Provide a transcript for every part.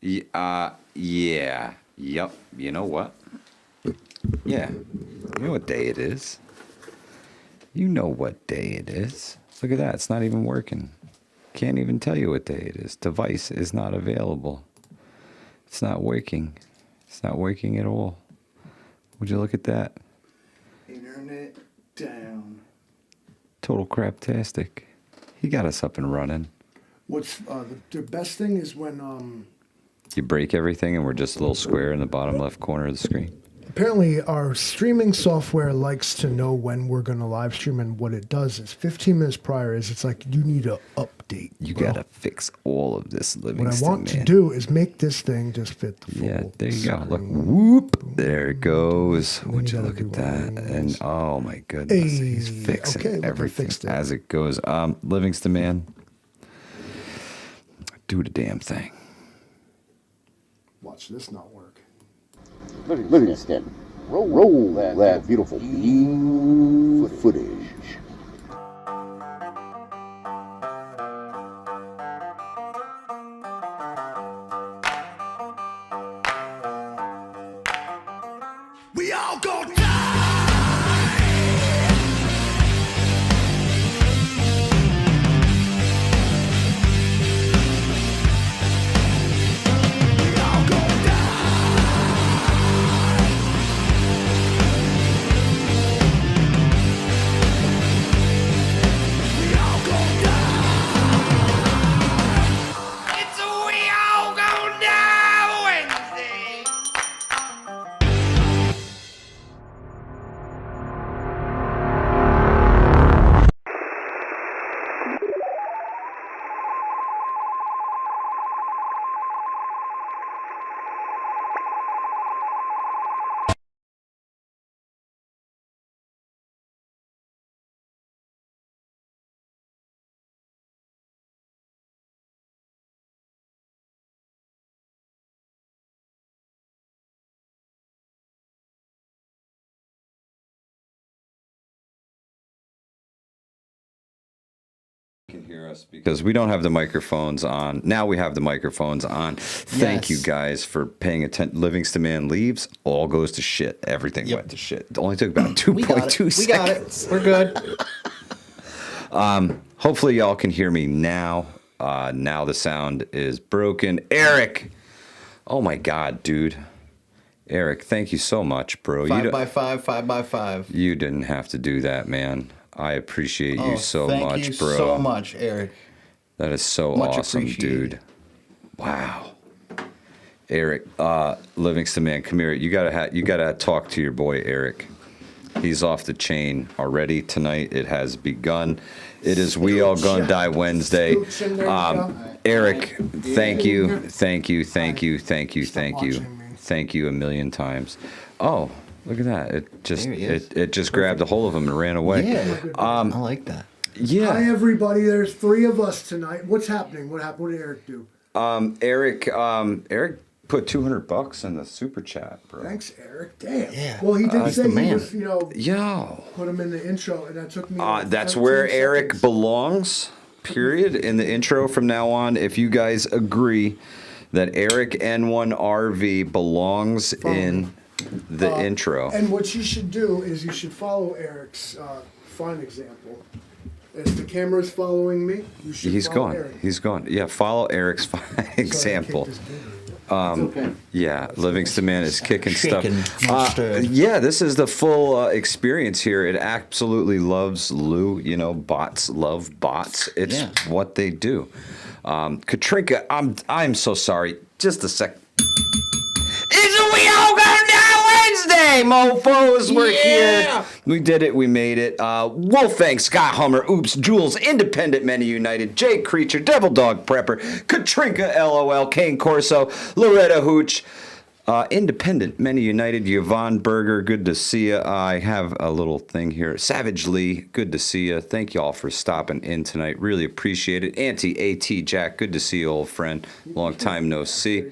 Yeah. Yep. You know what? Yeah. You know what day it is. You know what day it is. Look at that. It's not even working. Can't even tell you what day it is. Device is not available. It's not working. It's not working at all. Would you look at that? Internet down. Total craptastic. He got us up and running. What's the best thing is when You break everything and we're just a little square in the bottom left corner of the screen. apparently our streaming software likes to know when we're going to live stream, and what it does is 15 minutes prior is it's like you need to update. You bro. gotta fix all of this Livingston, What I want man. to do is make this thing just fit the full Yeah, there you go. Look, screen. whoop, there it goes. Then Would you you gotta look do at that? one of And these. oh my goodness, he's Hey, fixing okay, look, I everything fixed it. as it goes. Livingston, man, do the damn thing. Watch this not work. Livingston, roll that beautiful footage. We all go down. Can hear us because we don't have the microphones on. Now we have the microphones on. Thank you Yes. guys for paying attention. Livingston Man leaves, all goes to shit. Everything went to shit. It only took about 2.2 seconds. We got it. We're good. Hopefully y'all can hear me now. Now the sound is broken. Eric! Oh my God, dude. Eric, thank you so much, bro. 5x5. You didn't have to do that, man. I appreciate you so thank much, you bro. so much, Eric. That is so Much awesome, appreciated. dude. Wow. Eric, Livingston Man, come here. You gotta talk to your boy Eric. He's off the chain already tonight. It has begun. It is We All Gonna Die Wednesday. Eric, thank you. Thank you a million times. Oh, look at that. It just There he is. it just grabbed a hold of him and ran away. Yeah, I like that. Yeah. Hi everybody, there's 3 of us tonight. What's happening? What happened? What did Eric do? Eric put $200 in the super chat, bro. Thanks, Eric. Damn. Yeah. Well, he did He's say the he man. was, Yo. put him in the intro, and that took me. That's 13 where Eric seconds. belongs, period, in the intro from now on. If you guys agree that Eric N1RV belongs in the intro. And what you should do is you should follow Eric's fine example. As the camera's following me, you should He's follow gone. Eric. He's gone. Yeah, follow Eric's example. Okay. Yeah, Livingston Man is kicking Shaken, stuff. not stirred. Yeah, this is the full experience here. It absolutely loves Lou. You know, bots love bots. It's Yeah. what they do. Katrinka, I'm so sorry. Just a sec. It's a We All Gonna Die Wednesday, mofos. We're here. We did it. We made it. Wolfang, Scott Hummer, Oops, Jules, Independent Men United, Jake Creature, Devil Dog Prepper, Katrinka, LOL, Kane Corso, Loretta Hooch, Independent Men United, Yvonne Berger, good to see you. I have a little thing here. Savage Lee, good to see you. Thank you all for stopping in tonight. Really appreciate it. Auntie AT Jack, good to see you, old friend. Long time no see.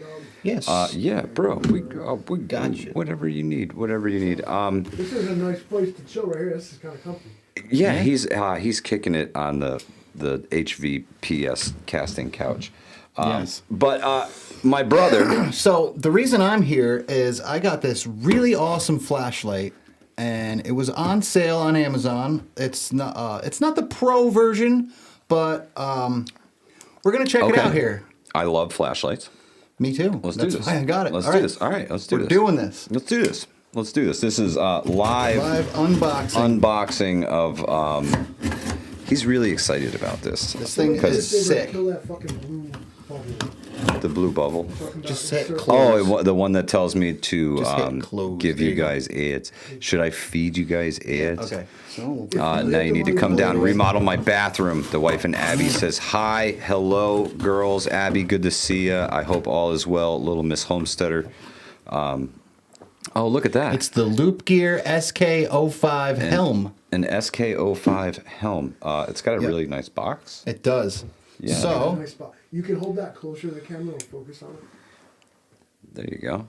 Yes. Yeah, bro. We Got you. Whatever you need. Whatever you need. This is a nice place to chill right here. This is kind of comfy. Yeah, he's kicking it on the HVPS casting couch. Yes. But my brother, So the reason I'm here is I got this really awesome flashlight, and it was on sale on Amazon. It's not the pro version, but we're gonna check it out here. I love flashlights. Me too. Let's That's do this. why I got it. Let's All do right. this. All right, let's do We're this. doing this. Let's do this. Let's do this. This is live Live unboxing. of. He's really excited about this. This thing because is sick. Kill that fucking blue bubble. the blue bubble. Just hit Circle. close. The one that tells me to Just hit close. give There you you go. guys ads. Should I feed you guys ads? Okay. So Now you need to come down and remodel my bathroom. The wife and Abby says, hi, hello, girls. Abby, good to see ya. I hope all is well. Little Miss Homesteader. Oh, look at that. it's the Loop Gear SK05 helm. An SK05 helm. It's got a really nice box. It does. Yeah. So Nice spot. You can hold that closer to the camera and focus on it. There you go.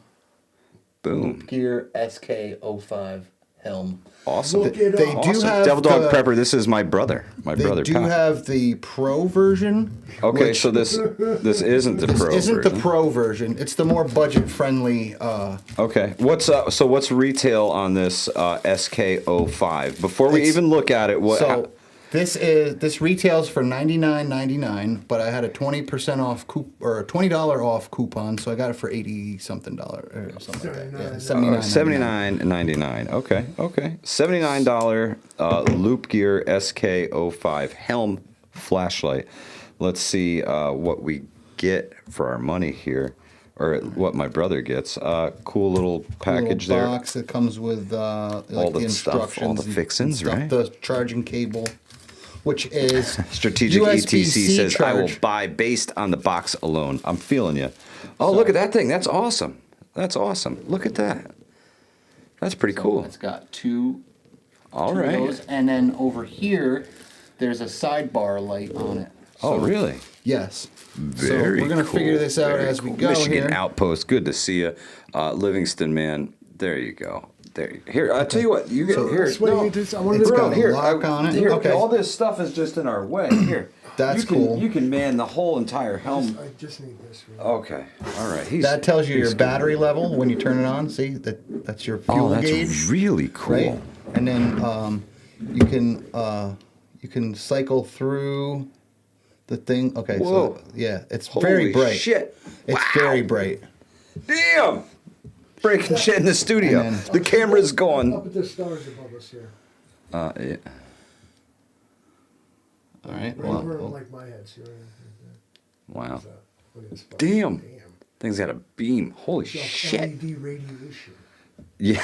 Boom. Gear SK05 helm. Awesome. Look it They up. do Awesome. have Devil Dog the- Prepper, this is my brother. My They brother do Pat. have the pro version. Okay, which so this isn't the pro isn't version. the pro version. It's the more budget friendly. Okay. What's retail on this SK05? Before we It's- even look at it, This retails for $99.99, but I had a 20% off or a $20 off coupon, so I got it for $80 something or something like that. Yeah, $79.99. $79.99. Okay. $79 Loop Gear SK05 helm flashlight. Let's see what we get for our money here, or what my brother gets. Cool little package Little there. box that comes with like the stuff, all instructions, the and fixins, stuff, right? The charging cable, which is Strategic USB-C ETC says, I will charge. buy based on the box alone. I'm feeling you. Oh, look at that thing. That's awesome. That's awesome. Look at that. That's pretty cool. It's got two All of right. those, and then over here, there's a sidebar light on it. Oh, So, really? Yes. Very so we're gonna cool. figure this out Very as we cool. go Michigan here. Outpost. Good to see you. Livingston, man. There you go. Here, I'll tell you what. You get So here. that's what No, you just- I wanted It's to got know. a here. lock on it. Here, Okay. all this stuff is just in our way. Here. That's you can, cool. You can man the whole entire helm. I just need this. Okay. All right. That tells you your he's- battery level when you turn it on. See that's your fuel Oh, that's gauge, really cool. right? And then you can cycle through the thing. Okay, Whoa. so yeah, it's Holy very bright. shit. It's Wow. very bright. Damn! Breaking shit in the studio. And then- The camera's Up going. at the stars above us here. Yeah. All right. Right over Well, like my head. See right Wow. there? Look at this spot. Damn. Damn. Thing's got a beam. Holy It's like shit. LED radiation. Yeah.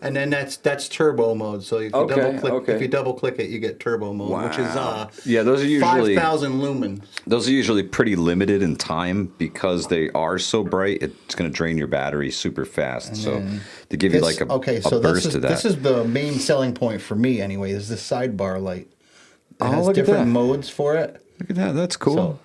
and then that's turbo mode. So you can Okay, double click. okay. If you double click it, you get turbo mode, which is Wow. Yeah, those are usually 5,000 lumens. those are usually pretty limited in time because they are so bright. It's going to drain your battery super fast. So then to give you This- like a, okay, a so burst this is to that. this is the main selling point for me anyway. Is the sidebar light? It Oh, has look at different that. modes for it. Look at that. That's cool. So-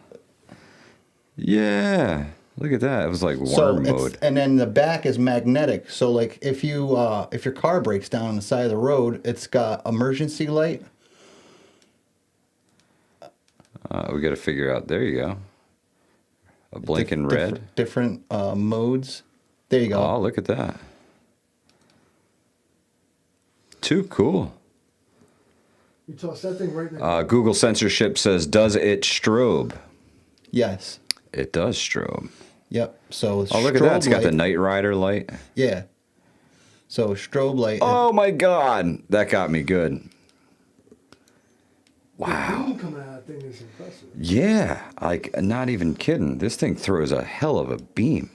Yeah. Look at that. It was like So worm it's, mode. and then the back is magnetic. So like if your car breaks down on the side of the road, it's got emergency light. We got to figure out. There you go. A blinking red. Different modes. There you go. Oh, look at that. Too cool. You toss that thing right next. Google censorship says, does it strobe? Yes. It does strobe. Yep. So Oh, look at that. It's got the light. Knight Rider light. Yeah. So strobe light. Oh, my God. That got me good. The Wow. beam coming out of that thing is impressive. Yeah. Like, not even kidding. This thing throws a hell of a beam.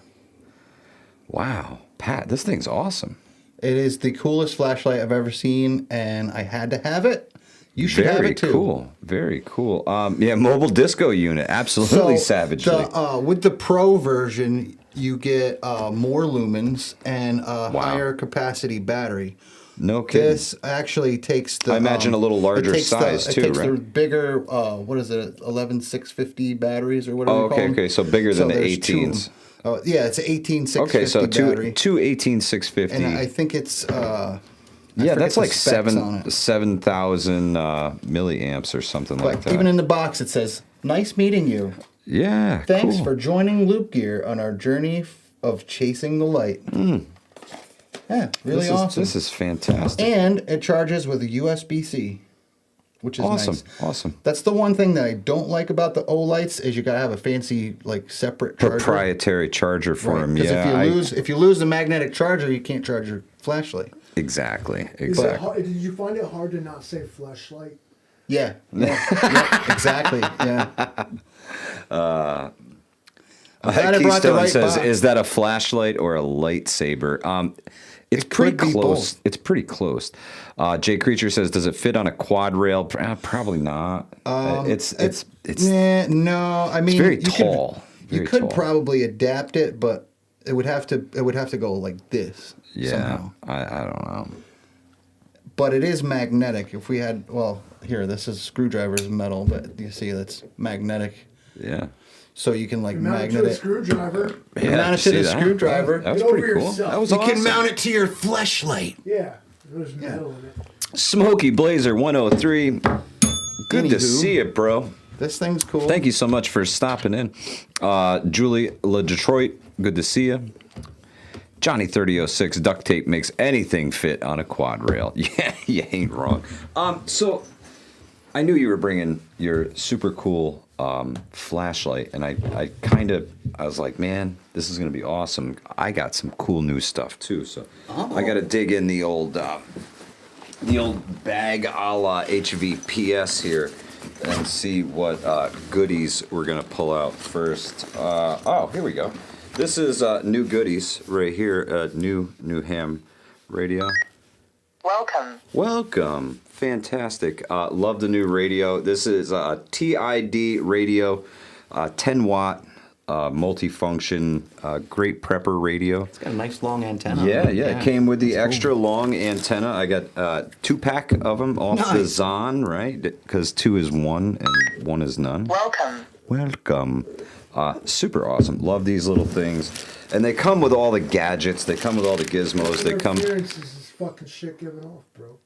Wow. Pat, this thing's awesome. It is the coolest flashlight I've ever seen, and I had to have it. You should have Very it too. cool. Very cool. Yeah, mobile disco unit. Absolutely savagely. With the Pro version, you get more lumens and a higher capacity battery. No kidding. This actually takes the. I imagine a little larger it takes size, it too, takes right? the bigger. What is it? 11650 batteries or whatever. Oh, you call okay, them. okay. So bigger than the there's two of 18s. them. Oh yeah, it's an 18650 Okay, so battery. two 18650. And I think it's Yeah, that's the like specs on it. 7,000 milliamps or something like But that. even in the box, it says, "Nice meeting you. Yeah, Thanks cool. for joining Loop Gear on our journey of chasing the light." Yeah, really awesome. This is fantastic. And it charges with a USB-C, which is Awesome, nice. awesome. That's the one thing that I don't like about the O lights is you gotta have a fancy like separate charger. Proprietary charger for them. Because Yeah, if you lose the magnetic charger, you can't charge your flashlight. exactly, Is it exactly. hard, did you find it hard to not say flashlight? Yeah, yeah, exactly. Yeah. I'm glad I brought the Keystone right says, box. "Is that a flashlight or a lightsaber?" It's It pretty could be close. both. It's pretty close. Jay Creature says, "Does it fit on a quad rail?" Probably not. It's no. I mean, very you tall. You Very could tall. probably adapt it, but it would have to go like this. Yeah, Somehow. I don't know. But it is magnetic. If we had, well, here, this is screwdriver's metal, but you see that's magnetic. Yeah. So you can like Mount it magnet to a it. screwdriver. You mount it to see the that? screwdriver. That was Get over pretty cool. yourself. That was You awesome. can mount it to your flashlight. Yeah, there's metal in it. Smoky Blazer 103. Good to Anywho. see it, bro. This thing's cool. Thank you so much for stopping in. Julie La Detroit, good to see you. Johnny 3006, duct tape makes anything fit on a quad rail. Yeah, you ain't wrong. So I knew you were bringing your super cool flashlight, and I was like, man, this is gonna be awesome. I got some cool new stuff too, so I got to dig in the old bag a la HVPS here and see what goodies we're gonna pull out first. Oh, here we go. This is new goodies right here. New ham radio. Welcome. Fantastic. Love the new radio. This is a TID radio, 10 watt, multifunction, great prepper radio. It's got a nice long antenna. Yeah. It came with the extra long antenna. I got 2-pack of them off the Nice. Zon, right? Because 2 is 1 and 1 is none. Welcome. Super awesome. Love these little things. And they come with all the gadgets. They come with all the gizmos. They come... Interference is this fucking shit giving off, bro.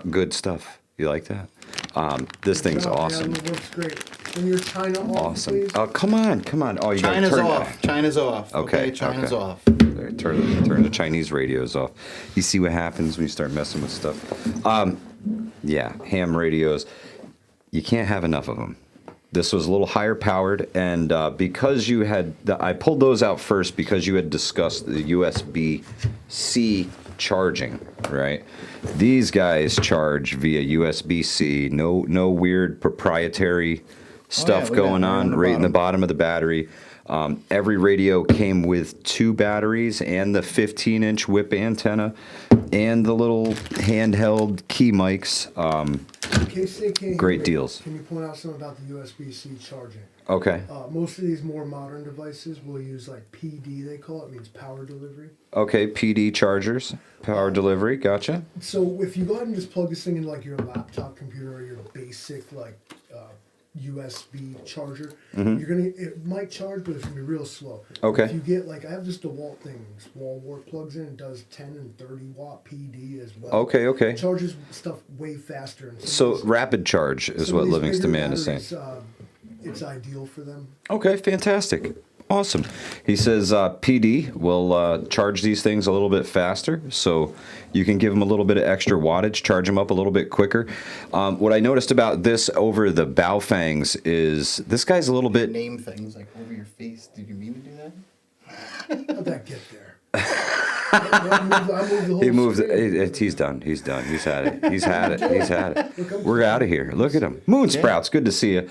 Good stuff. You like that? This thing's No, awesome. Man, it works great. When you're China off, Awesome. please. Oh, come on. Oh, you China's gotta turn off. China's off. Okay, China's okay. off. There, turn the Chinese radios off. You see what happens when you start messing with stuff. Yeah, ham radios. You can't have enough of them. This was a little higher powered, and because you had, I pulled those out first because you had discussed the USB-C charging, right? These guys charge via USB-C. No weird proprietary stuff look at going that, right on on the right in the bottom. bottom of the battery. Every radio came with 2 batteries and the 15-inch whip antenna and the little handheld key mics. In case they can't hear Great me, deals. Can you point out something about the USB-C charging? Okay. Most of these more modern devices will use like PD, they call it, means power delivery. Okay, PD chargers, power delivery, gotcha. So if you go ahead and just plug this thing into like your laptop computer or your basic like USB charger, it might charge, but it's gonna be real slow. Okay. If you get like, I have this DeWalt thing, Walmart plugs in, it does 10 and 30 watt PD as well. Okay. It charges stuff way faster. And So rapid charge is some what of these Livingston bigger Man is saying. batteries, it's ideal for them. Okay, fantastic. Awesome. He says PD will charge these things a little bit faster, so you can give them a little bit of extra wattage, charge them up a little bit quicker. What I noticed about this over the Baofangs is this guy's a little bit... Name things like over your face. Did you mean to do that? How'd that get there? I moved the whole He moved. screen. He's done. He's had it. We're out of here. Look at him. Moon Sprouts. Good to see you.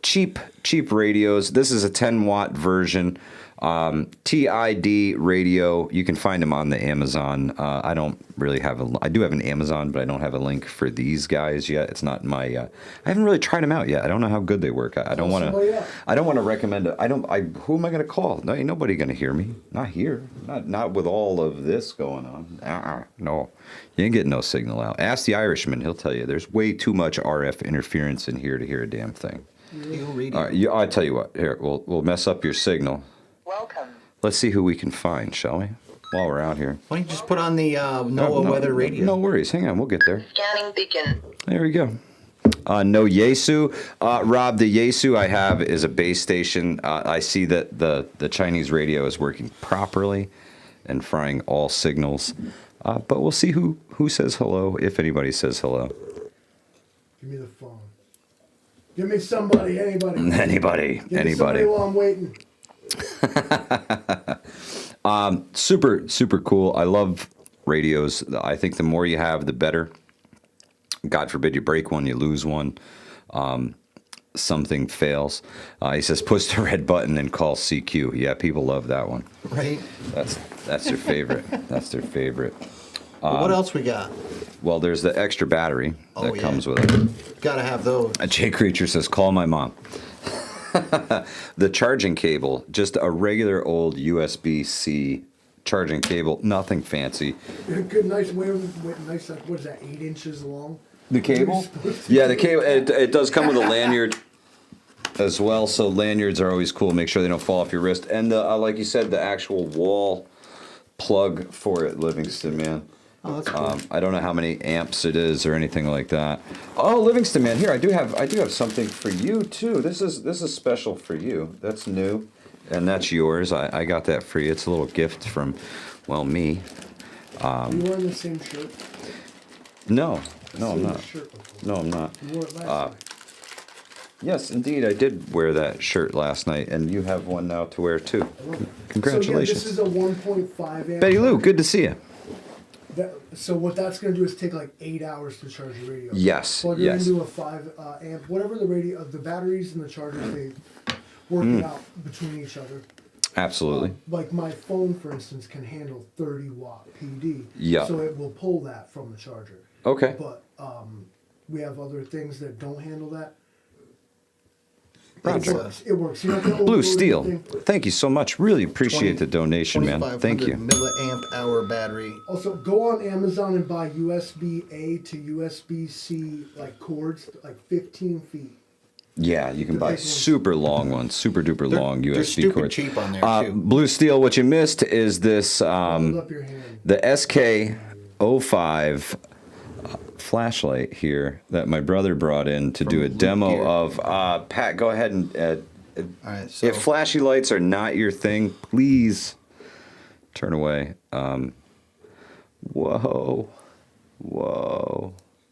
Cheap radios. This is a 10 watt version. TID radio. You can find them on the Amazon. I don't really have I do have an Amazon, but I don't have a link for these guys yet. It's not my. I haven't really tried them out yet. I don't know how good they work. I don't want somebody to. up. I don't want to recommend it. Who am I going to call? No, ain't nobody going to hear me. Not here. Not with all of this going on. No, you ain't getting no signal out. Ask the Irishman. He'll tell you. There's way too much RF interference in here to hear a damn thing. All right, I tell you what. Here, we'll mess up your signal. Let's see who we can find, shall we? while we're out here. Why don't you just put on the NOAA No, weather radio? No worries. Hang on, we'll get there. Scanning beacon. There we go. No Yaesu. Rob, the Yaesu I have is a base station. I see that the Chinese radio is working properly and frying all signals. But we'll see who says hello, if anybody says hello. Give me the phone. Give me somebody, anybody. Anybody. Give me somebody while I'm waiting. Super, super cool. I love radios. I think the more you have, the better. God forbid you break one, you lose one. Something fails. He says, push the red button and call CQ. Yeah, people love that one. Right. That's their favorite. That's their favorite. Well, what else we got? Well, there's the extra battery that yeah. comes with it. Gotta have those. Jay Creature says, call my mom. The charging cable, just a regular old USB-C charging cable, nothing fancy. Good, nice, nice, like, what is that, 8 inches long? The cable? Yeah, the cable, it does come with a lanyard as well, so lanyards are always cool. Make sure they don't fall off your wrist. And like you said, the actual wall plug for it, Livingston, man. Oh, that's cool. I don't know how many amps it is or anything like that. Oh, Livingston, man, here I do have something for you too. This is special for you. That's new, and that's yours. I got that for you. It's a little gift from, well, me. Are you wearing the same shirt? No, I'm Seen not. the shirt before. No, I'm not. You wore it last night. Yes, indeed, I did wear that shirt last night, and you have one now to wear too. Congratulations. So, yeah, this is a 1.5 amp. Betty Lou, good to see you. So what that's going to do is take like 8 hours to charge the radio. Yes, Plug it yes. into a 5 amp, whatever the radio, the batteries and the chargers, they work it out between each other. Absolutely. Like my phone, for instance, can handle 30 watt PD. Yeah. So it will pull that from the charger. Okay. But we have other things that don't handle that. Roger. It works. You know, the old Blue Rode Steel, thing? thank you so much. Really appreciate the donation, man. Thank 2500 you. milliamp hour battery. Also, go on Amazon and buy USB-A to USB-C like cords, like 15 feet. Yeah, you can buy big ones. super long ones, super duper long They're USB stupid cords. cheap on there too. Blue Steel, what you missed is this Hold up your hand. the SK05 flashlight here that my brother brought in to do a Loop demo Gear. of. Pat, go ahead and. All right, so If flashy lights are not your thing, please turn away. Whoa.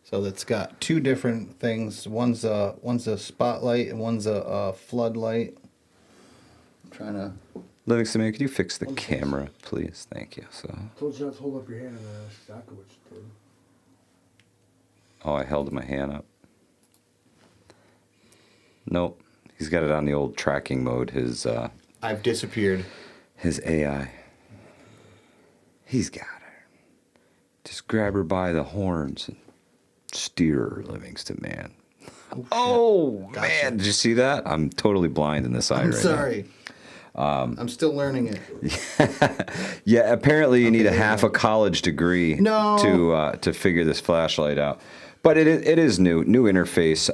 so it's got two different things. One's a spotlight and one's a floodlight. I'm trying to. Livingston, man, could you fix the camera, please? Thank you. So, Told you not to hold up your hand, and that's exactly what you did. oh, I held my hand up. Nope, he's got it on the old tracking mode. I've disappeared. His AI. He's got her. Just grab her by the horns and steer her, Livingston, man. Oh, Gotcha. man, did you see that? I'm totally blind in this eye I'm right sorry. I'm still learning it. now. Yeah, apparently you need a half a college degree No. to figure this flashlight out. But it is new interface.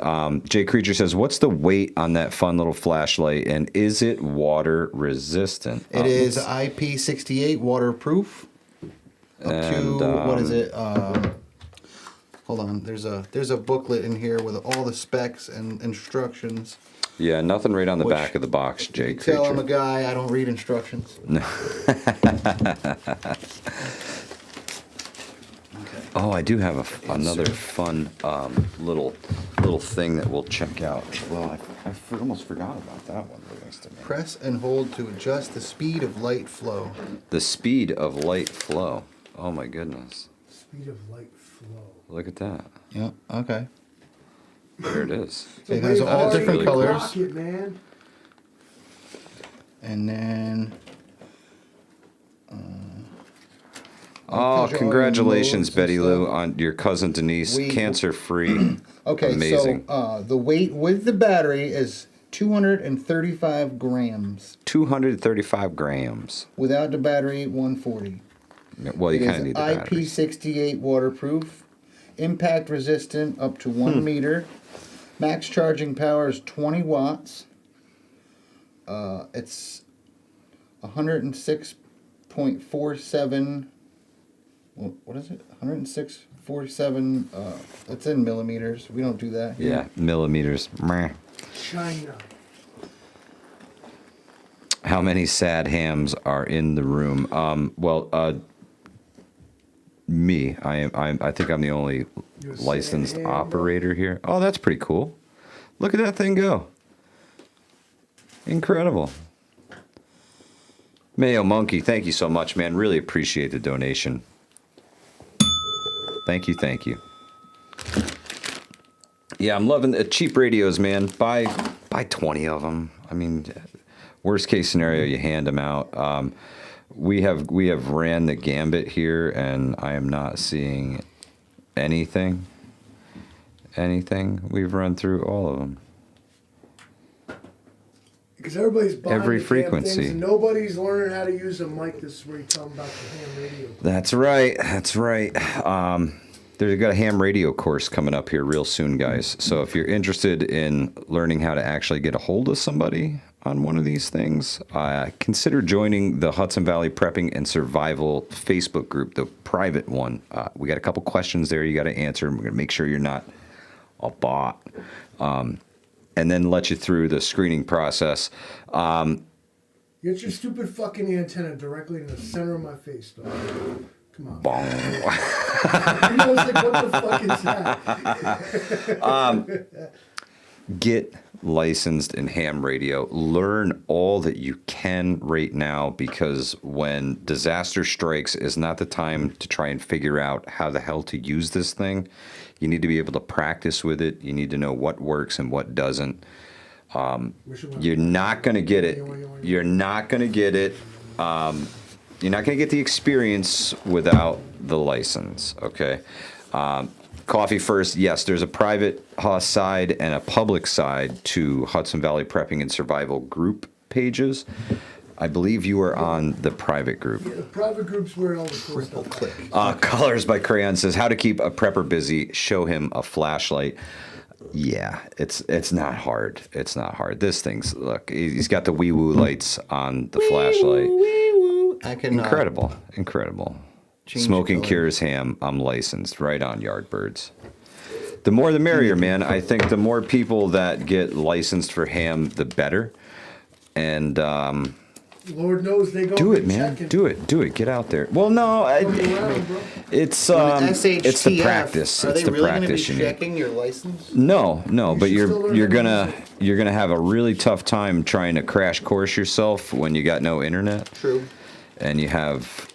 Jay Creature says, what's the weight on that fun little flashlight, and is it water resistant? It is IP68 waterproof. Up And, to what is it? Hold on. There's a booklet in here with all the specs and instructions. Yeah, nothing right on the Which- back of the box, Jay Tell I'm a Creature. guy. I don't read instructions. Oh, I do have another fun little thing that we'll check out. Well, I almost forgot about that one, Livingston. Press and hold to adjust the speed of light flow. The speed of light flow. Oh my goodness. Speed of light flow. Look at that. Yeah. Okay. There it is. It has all That's different really colors. Rocket, man. And then. Oh, Tells you all your congratulations, modes and Betty Lou, stuff. on your cousin Denise. We- Cancer-free. Okay, Amazing. so the weight with the battery is 235 grams. 235 grams. Without the battery, 140. Well, you It kind of is need the battery. IP68 waterproof, impact resistant up to 1 meter. Max charging power is 20 watts. It's 106.2 106.47. What is it? 106.47. It's in millimeters. We don't do that here. Yeah, millimeters. Meh. China. How many sad hams are in the room? Me. I think I'm the only You're a licensed sad ham, operator here. Oh, that's pretty cool. Look at that thing go. Incredible. Mayo Monkey, thank you so much, man. Really appreciate the donation. Thank you, thank you. Yeah, I'm loving the cheap radios, man. Buy 20 of them. I mean, worst case scenario, you hand them out. We have ran the gambit here, and I am not seeing anything. We've run through all of them. Because everybody's buying Every the damn frequency. things and nobody's learning how to use a mic. This is where you tell them about the ham radio. That's right. There's got a ham radio course coming up here real soon, guys. So if you're interested in learning how to actually get a hold of somebody on one of these things, consider joining the Hudson Valley Prepping and Survival Facebook group, the private one. We got a couple questions there you got to answer, and we're going to make sure you're not a bot. And then let you through the screening process. Get your stupid fucking antenna directly in the center of my face, dog. Come on. Bong. You know, it's like, what the fuck is that? Get licensed in ham radio. Learn all that you can right now, because when disaster strikes is not the time to try and figure out how the hell to use this thing. You need to be able to practice with it. You need to know what works and what doesn't. You're not going to get it. You're not going to get it. You're not going to get the experience without the license, okay? Coffee first, yes, there's a private side and a public side to Hudson Valley Prepping and Survival group pages. I believe you are on the private group. Yeah, the private group's where all the cool Triple stuff. click. Colors by Crayon says, how to keep a prepper busy, show him a flashlight. Yeah, it's not hard. It's not hard. This thing's, look, he's got the wee-woo lights on the flashlight. I can Incredible. change Smoking color. Cures Ham, I'm licensed. Right on, Yardbirds. The more the merrier, man. I think the more people that get licensed for ham, the better. And Lord knows they go do it, be man. checking. Do it. Get out there. Well, no, Come around, bro. it's When it's the SHTF, practice. Are It's they the really going to be practice you need. checking your license? No, but should still learn you're how to gonna use it. have a really tough time trying to crash course yourself when you got no internet True. and you have,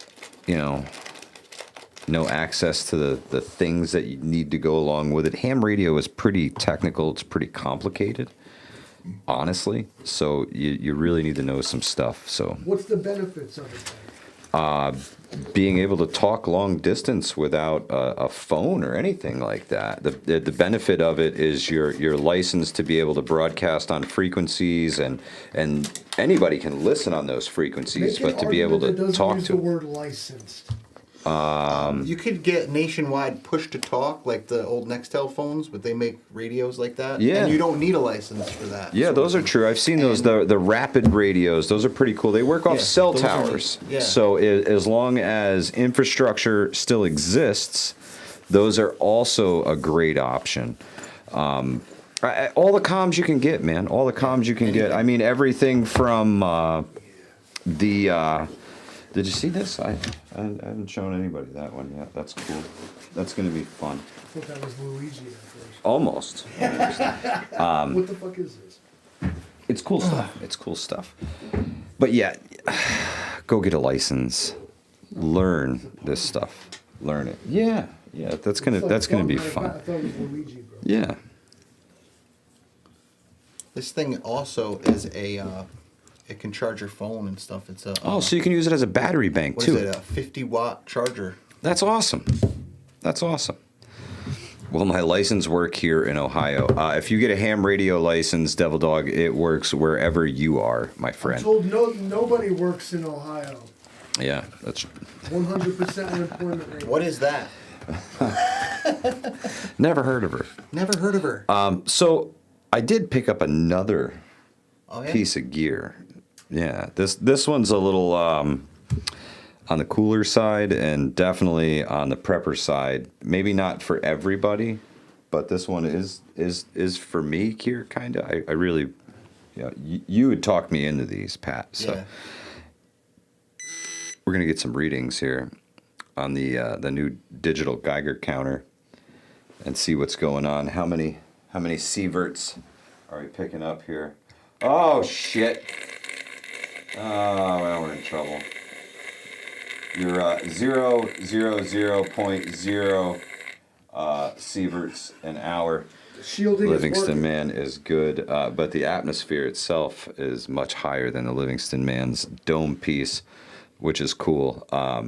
no access to the things that you need to go along with it. Ham radio is pretty technical. It's pretty complicated, honestly. So you really need to know some stuff. So What's the benefits of it then? being able to talk long distance without a phone or anything like that. The benefit of it is you're licensed to be able to broadcast on frequencies, and anybody can listen on those frequencies, Make an but to be able argument that to doesn't talk use to the word licensed. You could get nationwide push to talk like the old Nextel phones, but they make radios like that. Yeah. And you don't need a license for that. Yeah, those are true. I've seen those, the rapid radios. Those are pretty cool. They work off Yeah, cell those are towers. neat. Yeah. So as long as infrastructure still exists, those are also a great option. All the comms you can get, man. All the comms you can get. I mean, everything from did you see this? I haven't shown anybody that one yet. That's cool. That's going to be fun. I thought that was Luigi at first. Almost. What the fuck is this? It's cool stuff. It's cool stuff. But yeah, go get a license. Learn this stuff. Learn it. Yeah. That's It's gonna like be fun. I fun. thought it was Luigi, bro. Yeah. This thing also is it can charge your phone and stuff. It's a Oh, so you can use it as a battery bank what too. is it? A 50-watt charger. That's awesome. That's awesome. Well, my license work here in Ohio. If you get a ham radio license, Devil Dog, it works wherever you are, my I'm friend. told nobody works in Ohio. Yeah, that's 100% unemployment rate. What is that? never heard of her. Never heard of her. So I did pick up another Oh, yeah? piece of gear. Yeah, this one's a little on the cooler side and definitely on the prepper side. Maybe not for everybody, but this one is for me here, kind of. I really, you would talk me into these, Pat. So Yeah. we're gonna get some readings here on the new digital Geiger counter and see what's going on. How many sieverts are we picking up here? Oh shit! Oh well, we're in trouble. You're 0.0 sieverts an hour. Shielding Livingston is working. Man is good, but the atmosphere itself is much higher than the Livingston Man's dome piece, which is cool. I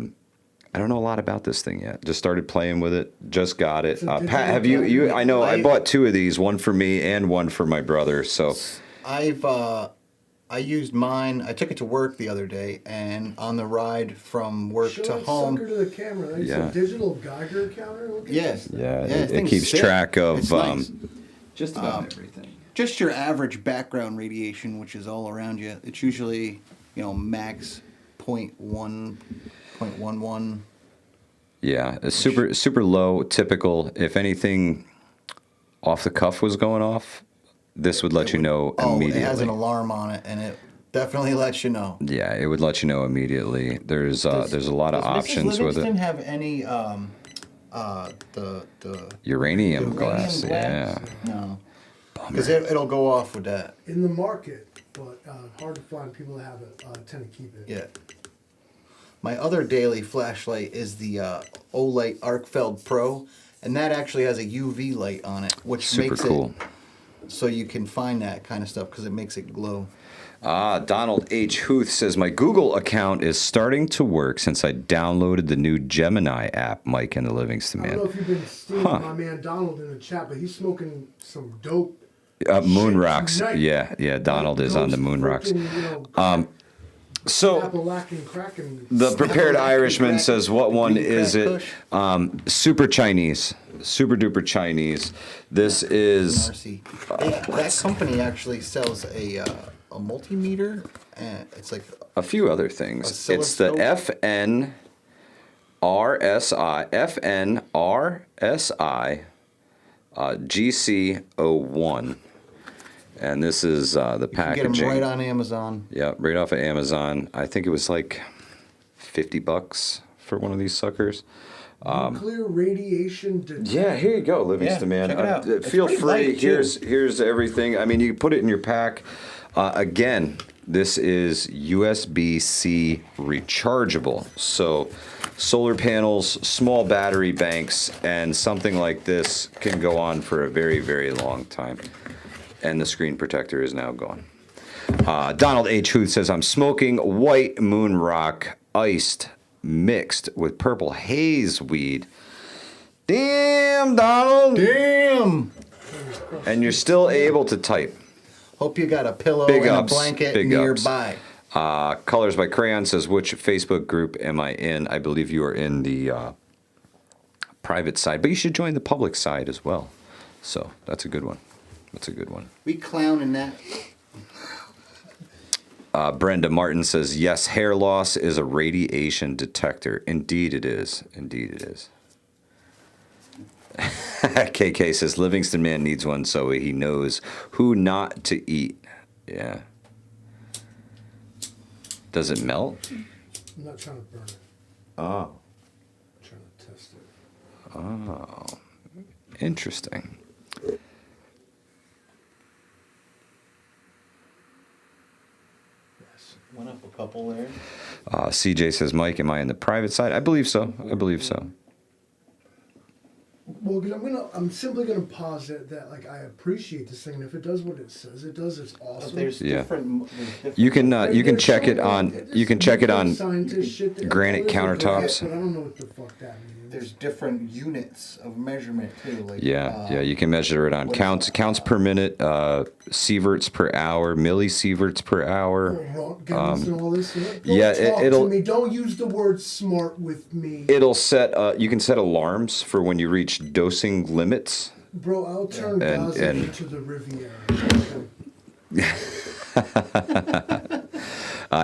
don't know a lot about this thing yet. Just started playing with it. Just got it. It's a Pat, have you? digital I know I bought two of these, one for me and one for my brother. So I used mine. I took it to work the other day, and on the ride from work Show to that home. sucker to the camera. It's Yeah. a digital Geiger counter. Look at Yes. this. yeah, this it thing's keeps sick. track of It's nice. just about everything. Just your average background radiation, which is all around you. It's usually, max 0.1, 0.11. Yeah, it's super low. Typical. If anything off the cuff was going off, this would let you know immediately. It has an alarm on it, and it definitely lets you know. Yeah, it would let you know immediately. There's a lot of Does options Mrs. with Livingston it. have any the Uranium uranium glass, yeah. No, because it'll go off with that. In the market, but hard to find people that have it. Tend to keep it. Yeah. My other daily flashlight is the Olight Arcfeld Pro, and that actually has a UV light on it, which Super makes cool. it so you can find that kind of stuff because it makes it glow. Donald H. Huth says, my Google account is starting to work since I downloaded the new Gemini app, Mike and the Livingston I don't know Man. if you've been seeing my man Donald in the chat, but he's smoking some dope. Moon shit rocks. tonight. Yeah, Donald is on the Ghost moon rocks. freaking, So Appalachian Kraken. the prepared Irishman says, what one Green is crack it? kush. Super Chinese. Super duper Chinese. This is... RC. That company actually sells a multimeter, and it's like a few other things. A It's the oscilloscope? FNRSI GC01. And this is the you can get packaging. them right on Amazon. Yeah, right off of Amazon. I think it was like $50 for one of these suckers. Nuclear radiation detector. Yeah, here you go, Livingston Yeah, Man. check it out. It's Feel pretty free. light, too. Here's everything. I mean, you can put it in your pack. Again, this is USB-C rechargeable. So solar panels, small battery banks, and something like this can go on for a very, very long time. And the screen protector is now gone. Donald H. Huth says, I'm smoking white moon rock iced mixed with purple haze weed. Damn, Donald. Damn! And you're still able to type. Hope you got a pillow Big and ups, a blanket big ups. nearby. Colors by Crayon says, which Facebook group am I in? I believe you are in the private side, but you should join the public side as well. So that's a good one. That's a good one. We clowning that. Brenda Martin says, yes, hair loss is a radiation detector. Indeed it is. Indeed it is. KK says, Livingston Man needs one so he knows who not to eat. Yeah. Does it melt? I'm not trying to burn it. Oh. I'm trying to test it. Oh. Interesting. Yes. Went up a couple there. CJ says, Mike, am I in the private side? I believe so. I believe so. Well, because I'm simply gonna posit that like I appreciate this thing, and if it does what it says it does, it's awesome. There's Yeah. different. You can There's check it some, on like, you can check it on scientist shit that- granite it's a graph, countertops. But I don't know what the fuck that means. There's different units of measurement too. Like yeah, you can measure it on what is counts per minute, sieverts per hour, millisieverts per hour. Guidance and all this. Don't yeah, talk it'll- to me. Don't use the word smart with me, It'll set you can set alarms for when you reach dosing limits. bro. I'll turn And- Gaza and- into the Riviera.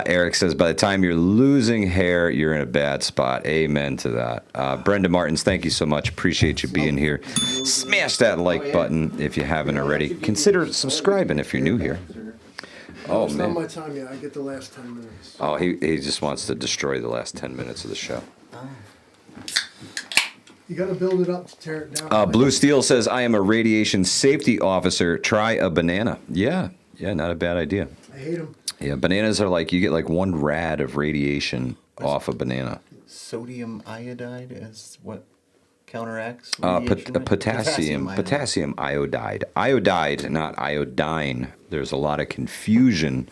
Eric says, by the time you're losing hair, you're in a bad spot. Amen to that. Brenda Martins, thank you so much. Appreciate you being here. Smash that like button if you haven't already. Consider subscribing if you're new here. Oh, It's man. not my time yet. I get the last 10 minutes. Oh, he just wants to destroy the last 10 minutes of the show. You got to build it up to tear it down. Blue Steel says, I am a radiation safety officer. Try a banana. Yeah, not a bad idea. I hate them. Yeah, bananas are like, you get like 1 rad of radiation off a banana. Sodium iodide is what counteracts Potassium iodide. Iodide, not iodine. There's a lot of confusion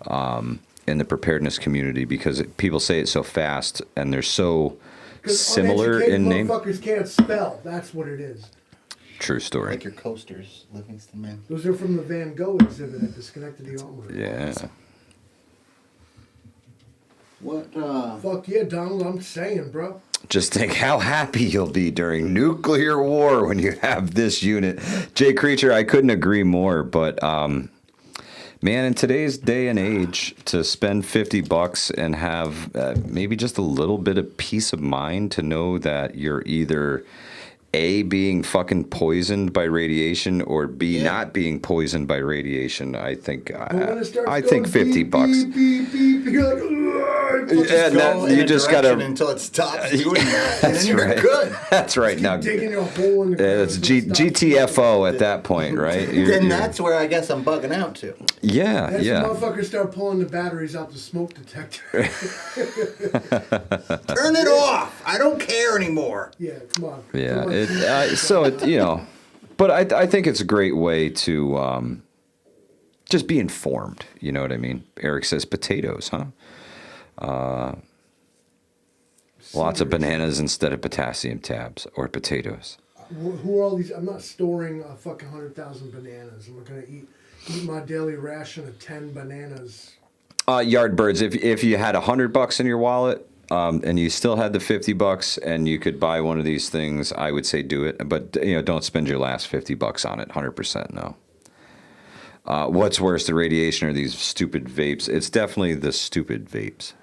in the preparedness community because people say it so fast and they're so similar in name. Motherfuckers can't spell. That's what it is. True story. Like your coasters, Livingston Man. Those are from the Van Gogh exhibit at the Schenectady Armory. Yeah. What? Fuck yeah, Donald. I'm saying, bro. Just think how happy you'll be during nuclear war when you have this unit. Jay Creature, I couldn't agree more, but man, in today's day and age, to spend $50 and have maybe just a little bit of peace of mind to know that you're either A, being fucking poisoned by radiation, or B, not being poisoned by radiation, I think $50. Beep, beep, beep, you're like, You just gotta until it stops doing that. That's and then right. You're good. That's right. Now digging a hole in the ground. it's GTFO at that point, right? Then that's where I guess I'm bugging out to. Yeah, That's yeah. when motherfuckers start pulling the batteries out the smoke detector. Turn it off. I don't care anymore. Yeah, come on. Yeah, Come on. so it, but I think it's a great way to just be informed. You know what I mean? Eric says potatoes, huh? Lots of bananas instead of potassium tabs or potatoes. Who are all these? I'm not storing a fucking 100,000 bananas. I'm gonna eat my daily ration of 10 bananas. Yardbirds, if you had $100 in your wallet and you still had the $50 and you could buy one of these things, I would say do it. But don't spend your last $50 on it. 100% no. What's worse, the radiation or these stupid vapes? It's definitely the stupid vapes.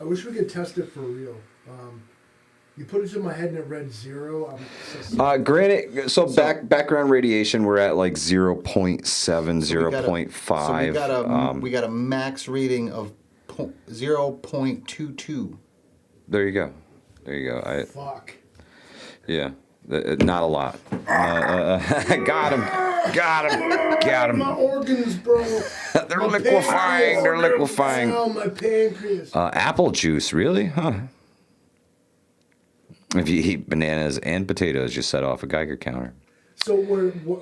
I wish we could test it for real. You put it in my head and it read 0. Granted, so background radiation, we're at like 0.7, 0.5. So we got a max reading of 0.22. There you go. Fuck. Yeah, not a lot. Got him. My organs, bro. They're liquefying. They're liquefying. Oh, my pancreas. Apple juice, really? Huh. If you eat bananas and potatoes, you set off a Geiger counter. So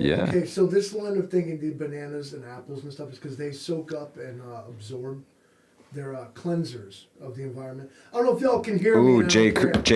Yeah. Okay, so this line of thinking, the bananas and apples and stuff, is because they soak up and absorb. They're cleansers of the environment. I don't know if y'all can hear me. Ooh, Jay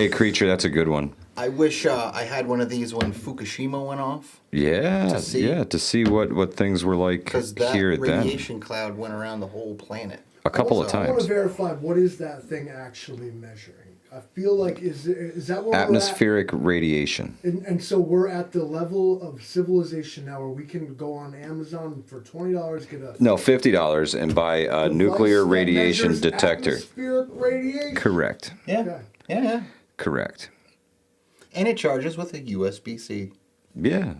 Creature, that's a good one. I wish I had one of these when Fukushima went off. Yeah, to see what things were like Because that here then. radiation cloud went around the whole planet. A couple of I want times. to verify, what is that thing actually measuring? I feel like, is that what Atmospheric radiation. we're at? And so we're at the level of civilization now where we can go on Amazon for $20, get a No, $50 and buy a nuclear device that radiation measures detector. Atmospheric radiation. Correct. Yeah. Okay. Yeah. Correct. And it charges with a USB-C. Yeah.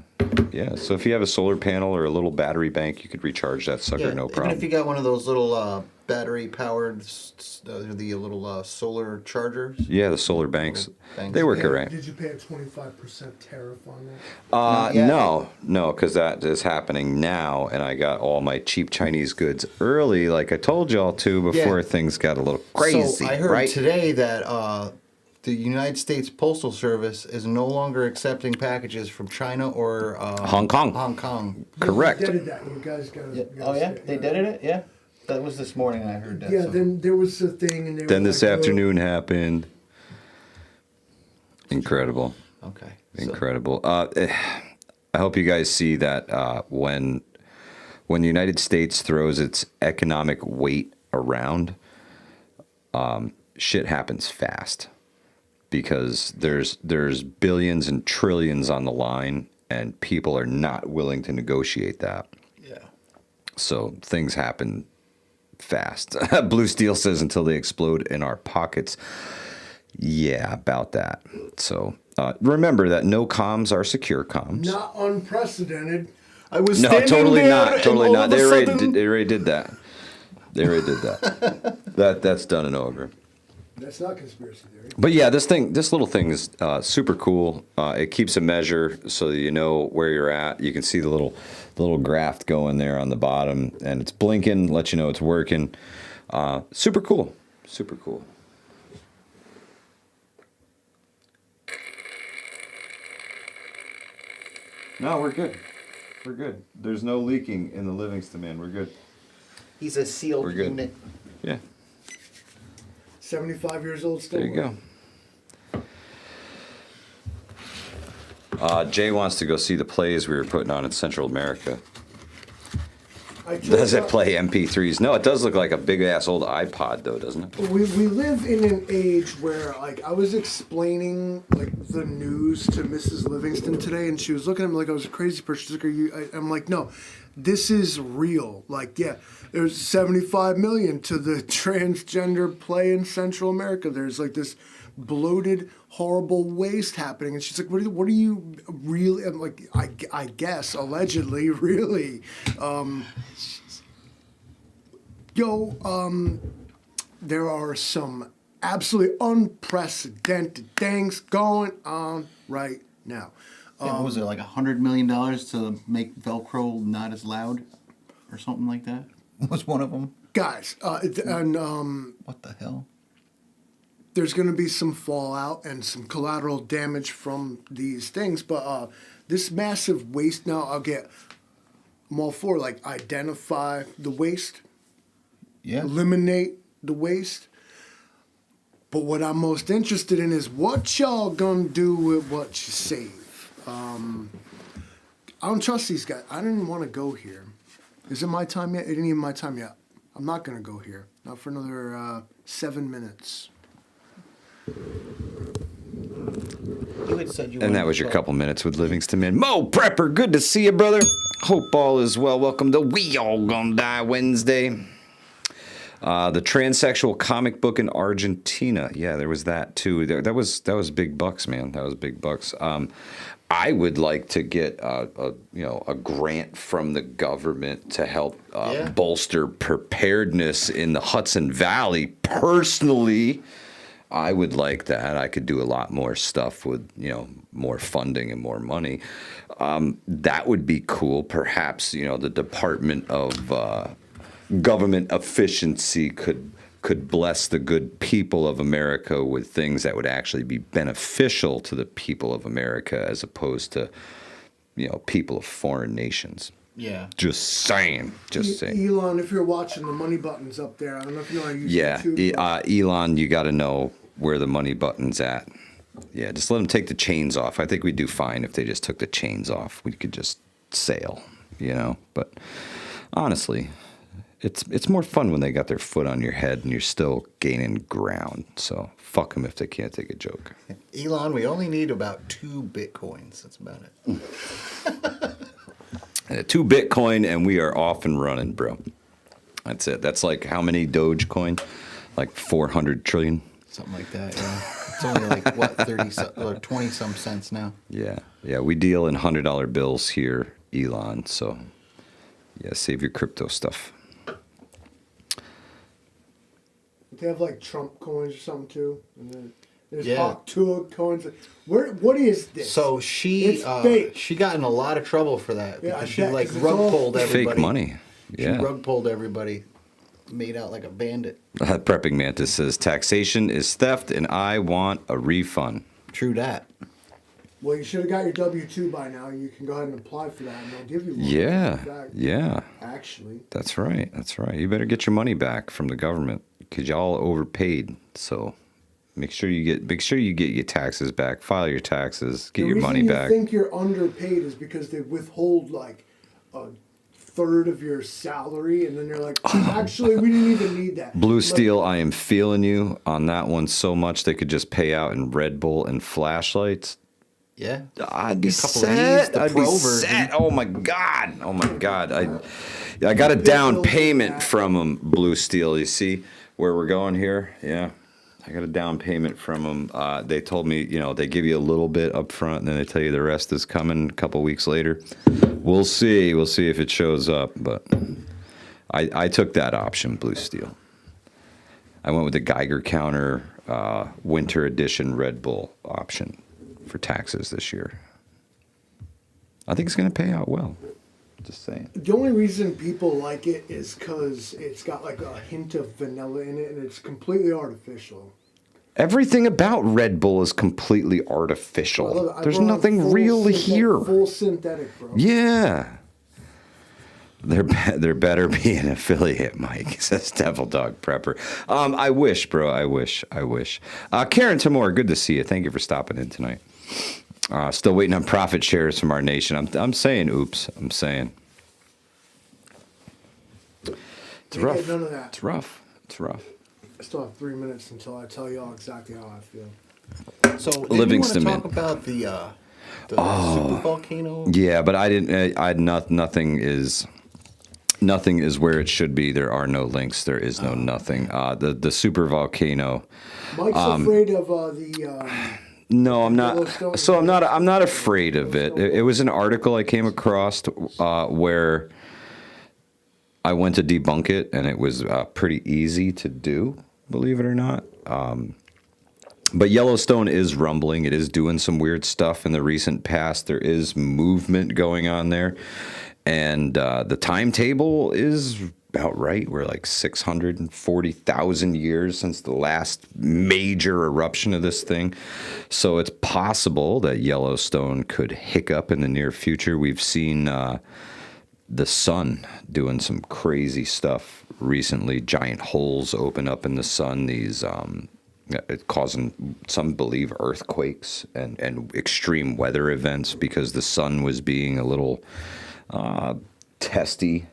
Yeah. So if you have a solar panel or a little battery bank, you could recharge that sucker, no problem. Even if you got one of those little battery-powered, the little solar chargers. Yeah, the solar banks. Banks. They work all right. Did you pay a 25% tariff on that? yet. No, because that is happening now, and I got all my cheap Chinese goods early, like I told y'all to, before things got a little crazy. So I heard right? today that the United States Postal Service is no longer accepting packages from China or Hong Kong. Hong Kong. Correct. You did that. You guys got to. Oh yeah, they did it. Yeah, that was this morning. I heard that. Yeah, so. then there was a thing, and they Then were this like, "Oh, afternoon happened. Incredible. Okay. Incredible. I hope you guys see that when the United States throws its economic weight around, shit happens fast because there's billions and trillions on the line, and people are not willing to negotiate that. Yeah. So things happen fast. Blue Steel says until they explode in our pockets. Yeah, about that. So remember that no comms are secure comms. Not unprecedented. I was No, standing totally there, not. and Totally all not. of a sudden- They already did that. They already did that. That's done and over. That's not conspiracy theory. But yeah, this little thing is super cool. It keeps a measure so that you know where you're at. You can see the little graph going there on the bottom, and it's blinking, let you know it's working. Super cool. Super cool. No, we're good. We're good. There's no leaking in the Livingston, man. We're good. He's a sealed We're good. unit. Yeah. 75 years old still. There you go. Jay wants to go see the plays we were putting on in Central America. Does it play MP3s? No, it does look like a big ass old iPod, though, doesn't it? We live in an age where, like, I was explaining, like, the news to Mrs. Livingston today, and she was looking at me like I was a crazy person. She's like, I'm like, no, this is real. Like, yeah, there's 75 million to the transgender play in Central America. There's, like, this bloated, horrible waste happening. And she's like, what are you really? I'm like, I guess, allegedly, really. There are some absolutely unprecedented things going on right now. Yeah, what was it, like $100 million to make Velcro not as loud? Or something like that? Was one of them? Guys, and What the hell? there's going to be some fallout and some collateral damage from these things, but this massive waste now, I'm all for, like, identify the waste, Yeah. eliminate the waste. But what I'm most interested in is what y'all gonna do with what you save. I don't trust these guys. I didn't want to go here. Is it my time yet? It ain't even my time yet. I'm not gonna go here. Not for another 7 minutes. You had said you And that was your couple minutes with Livingston, man. Mo Prepper, good to see you, brother. Hope all is well. Welcome to We All Gonna Die Wednesday. The transsexual comic book in Argentina. Yeah, there was that too. That was big bucks, man. That was big bucks. I would like to get a grant from the government to help bolster preparedness in the Hudson Valley. Personally, I would like that. I could do a lot more stuff with more funding and more money. That would be cool. Perhaps the Department of Government Efficiency could bless the good people of America with things that would actually be beneficial to the people of America as opposed to people of foreign nations. Yeah. Just saying. Elon, if you're watching, the money button's up there. I don't know if you know how to use YouTube. but- Elon, you got to know where the money button's at. Yeah, just let them take the chains off. I think we'd do fine if they just took the chains off. We could just sail, But honestly, it's more fun when they got their foot on your head and you're still gaining ground. So fuck them if they can't take a joke. Elon, we only need about 2 Bitcoins. That's about it. 2 Bitcoin and we are off and running, bro. That's it. That's like how many Dogecoin? Like 400 trillion? Something like that, yeah. It's only like, what, 30 or 20 some cents now. Yeah. We deal in $100 bills here, Elon. So, yeah, save your crypto stuff. They have like Trump coins or something too. And then there's Yeah. Hawk Tuah coins. What is this? So she It's fake. she got in a lot of trouble for that Yeah, because I she bet, like 'cause it's rug all pulled everybody. Fake money. Yeah. She rug pulled everybody, made out like a bandit. Prepping Mantis says taxation is theft and I want a refund. True that. Well, you should have got your W-2 by now. You can go ahead and apply for that, and they'll give you one. Yeah. In fact, Yeah. Actually, That's right. You better get your money back from the government because y'all overpaid. So make sure you get your taxes back. File your taxes. Get your money back. The reason you think you're underpaid is because they withhold like a third of your salary, and then you're like, actually, we didn't even need that. Blue Like, Steel, I am feeling you on that one so much they could just pay out in Red Bull and flashlights. Yeah. I'd be A couple of set. these, the I'd be pro version. set. Oh my god. Oh my god. I got a down payment from them, Blue Steel. You see where we're going here? Yeah. I got a down payment from them. They told me, they give you a little bit up front, and then they tell you the rest is coming a couple weeks later. We'll see. We'll see if it shows up. But I took that option, Blue Steel. I went with the Geiger counter winter edition Red Bull option for taxes this year. I think it's going to pay out well. Just saying. The only reason people like it is because it's got like a hint of vanilla in it, and it's completely artificial. Everything about Red Bull is completely artificial. There's brought nothing real here. Full synthetic, bro. Yeah. There better be an affiliate, Mike, says Devil Dog Prepper. I wish, bro. I wish. Karen Tamor, good to see you. Thank you for stopping in tonight. Still waiting on profit shares from our nation. I'm saying, oops. I'm saying. It's rough. None of that. It's rough. I still have 3 minutes until I tell y'all exactly how I feel. So, Livingston, you want to talk about the super volcano? Yeah, but I didn't. Nothing is where it should be. There are no links. There is no nothing. The super volcano. Mike's afraid of the. No, I'm not. So I'm not afraid of it. It was an article I came across where I went to debunk it, and it was pretty easy to do, believe it or not. But Yellowstone is rumbling. It is doing some weird stuff in the recent past. There is movement going on there. And the timetable is about right. We're like 640,000 years since the last major eruption of this thing. So it's possible that Yellowstone could hiccup in the near future. We've seen the sun doing some crazy stuff recently. Giant holes open up in the sun. These causing, some believe, earthquakes and extreme weather events because the sun was being a little testy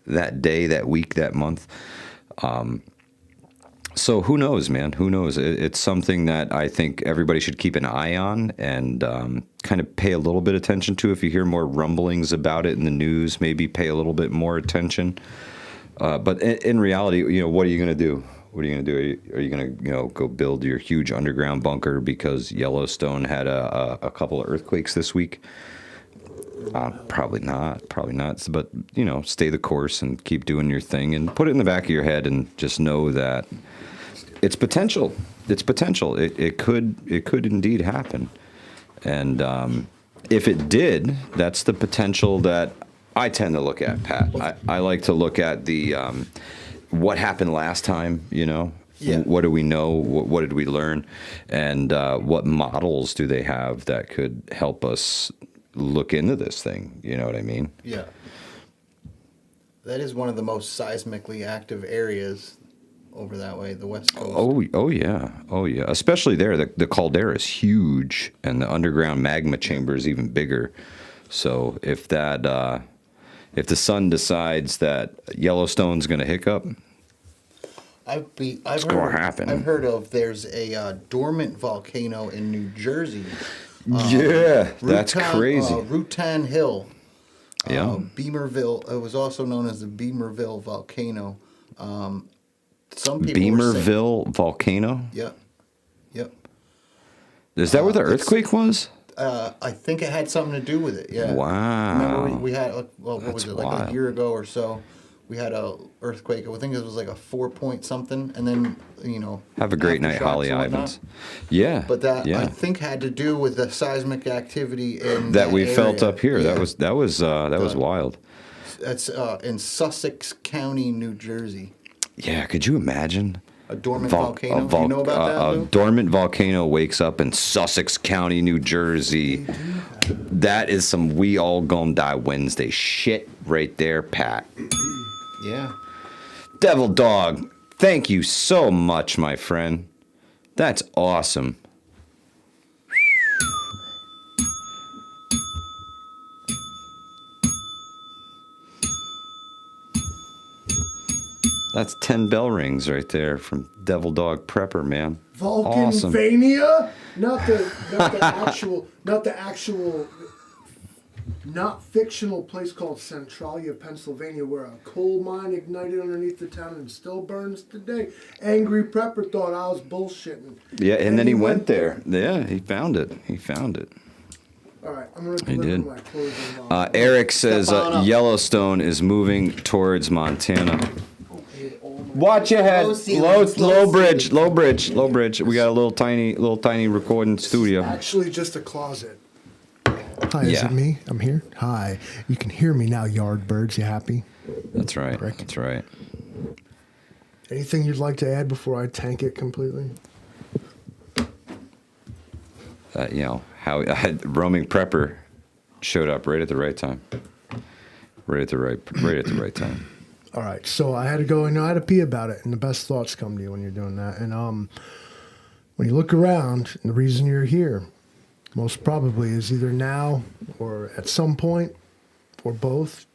that day, that week, that month. So who knows, man? Who knows? It's something that I think everybody should keep an eye on and kind of pay a little bit attention to. If you hear more rumblings about it in the news, maybe pay a little bit more attention. But in reality, what are you going to do? What are you going to do? Are you going to, go build your huge underground bunker because Yellowstone had a couple of earthquakes this week? Probably not. But, stay the course and keep doing your thing and put it in the back of your head and just know that it's potential. It's potential. It could indeed happen. And if it did, that's the potential that I tend to look at, Pat. I like to look at the what happened last time, Yeah. What do we know? What did we learn? And what models do they have that could help us look into this thing? You know what I mean? Yeah. That is one of the most seismically active areas over that way, the West Coast. Oh yeah. Especially there, the caldera is huge, and the underground magma chamber is even bigger. So if the sun decides that Yellowstone's going to hiccup, It's gonna happen. I've heard of there's a dormant volcano in New Jersey. That's crazy. Rutan Hill. Yeah. Beamerville. It was also known as the Beamerville volcano. Some people were saying, Beamerville volcano. Yep. Is that where the earthquake was? I think it had something to do with it. Yeah. Wow. Remember we had what That's was it, like wild. a year ago or so? We had a earthquake. I think it was like a 4 point something, and then Have a great night, aftershocks Holly and whatnot. Ivans. Yeah. But that yeah. I think had to do with the seismic activity in that we felt area. up here. Yeah. That was wild. That's in Sussex County, New Jersey. Yeah, could you imagine? A dormant volcano. Do you know about that, a Lou? dormant volcano wakes up in Sussex County, New Jersey. That is some we all gonna die Wednesday shit right there, Pat. Yeah. Devil Dog, thank you so much, my friend. That's awesome. That's 10 bell rings right there from Devil Dog Prepper, man. Awesome. Vulcanvania? Not the actual, not fictional place called Centralia, Pennsylvania, where a coal mine ignited underneath the town and still burns today. Angry Prepper thought I was bullshitting. Yeah, and then he went there. Yeah, he found it. All right, I'm going to deliver my closing. Eric says Step on up. Yellowstone is moving towards Montana. Watch your head. Low bridge. We got a little tiny recording studio. Actually, just a closet. Hi, is Yeah. it me? I'm here. Hi. You can hear me now, Yardbirds. You happy? That's right. Anything you'd like to add before I tank it completely? How roaming prepper showed up right at the right time. Right at the right time. All right, so I had to go and I had to pee about it, and the best thoughts come to you when you're doing that. And when you look around, and the reason you're here, most probably, is either now or at some point, or both.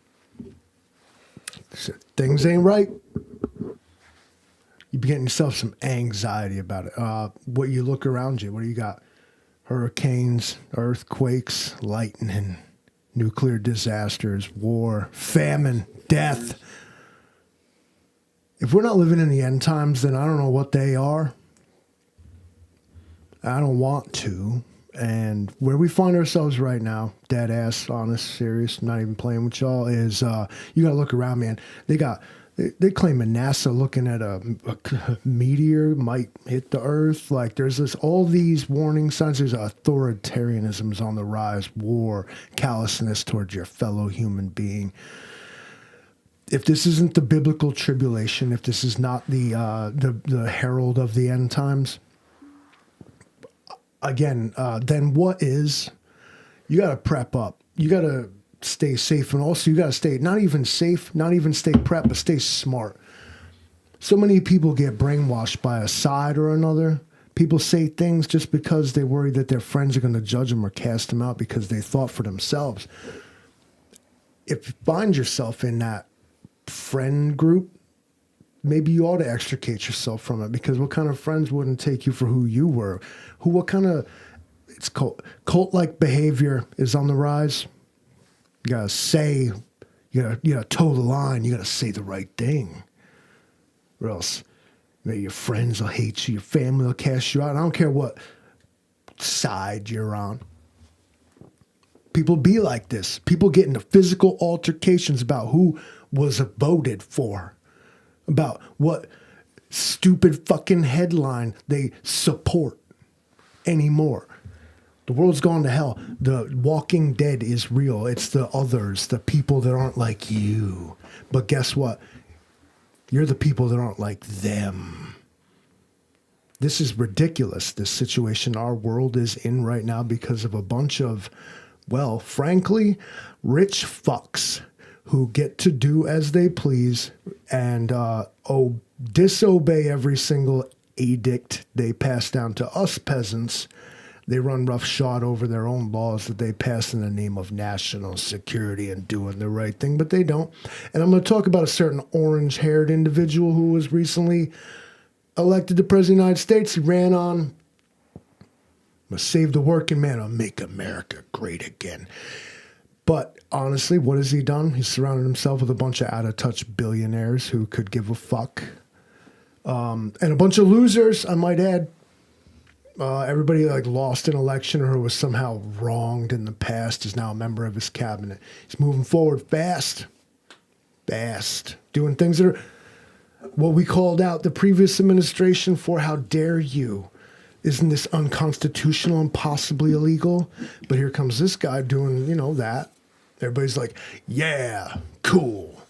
Things ain't right. You be getting yourself some anxiety about it. What you look around you, what do you got? Hurricanes, earthquakes, lightning, nuclear disasters, war, famine, death. If we're not living in the end times, then I don't know what they are. I don't want to. And where we find ourselves right now, dead ass, honest, serious, not even playing with y'all, is you got to look around, man. They claiming NASA looking at a meteor might hit the Earth. Like there's all these warning signs. There's authoritarianism's on the rise, war, callousness towards your fellow human being. If this isn't the biblical tribulation, if this is not the herald of the end times, again, then what is? You got to prep up. You got to stay safe, and also you got to stay not even safe, not even stay prep, but stay smart. So many people get brainwashed by a side or another. People say things just because they worry that their friends are going to judge them or cast them out because they thought for themselves. If you find yourself in that friend group, maybe you ought to extricate yourself from it, because what kind of friends wouldn't take you for who you were? What kind of, it's cult-like behavior is on the rise. You gotta say, you gotta toe the line. You gotta say the right thing, or else maybe your friends will hate you, your family will cast you out. I don't care what side you're on. People be like this. People get into physical altercations about who was voted for, about what stupid fucking headline they support anymore. The world's gone to hell. The Walking Dead is real. It's the others, the people that aren't like you. But guess what? You're the people that aren't like them. This is ridiculous, this situation our world is in right now, because of a bunch of, well, frankly, rich fucks who get to do as they please and disobey every single edict they pass down to us peasants. They run roughshod over their own laws that they pass in the name of national security and doing the right thing, but they don't. And I'm going to talk about a certain orange-haired individual who was recently elected to president of the United States. He ran on, I'm going to save the working man, I'll make America great again. But honestly, what has he done? He's surrounded himself with a bunch of out-of-touch billionaires who could give a fuck. And a bunch of losers, I might add. Everybody like lost an election or was somehow wronged in the past is now a member of his cabinet. He's moving forward fast, doing things that are what we called out the previous administration for. How dare you? Isn't this unconstitutional and possibly illegal? But here comes this guy doing, that. Everybody's like, yeah, cool.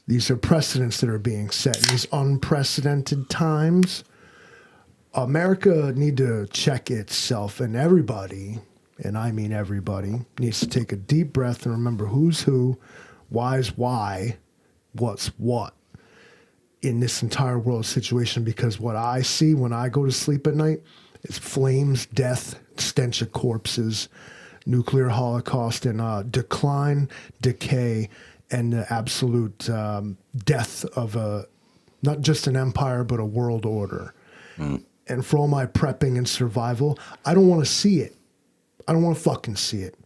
These are precedents that are being set in these unprecedented times. America need to check itself, and everybody, and I mean everybody, needs to take a deep breath and remember who's who, why's why, what's what in this entire world situation. Because what I see when I go to sleep at night is flames, death, stench of corpses, nuclear holocaust, and decline, decay, and the absolute death of a not just an empire, but a world order. And for all my prepping and survival, I don't want to see it. I don't want to fucking see it.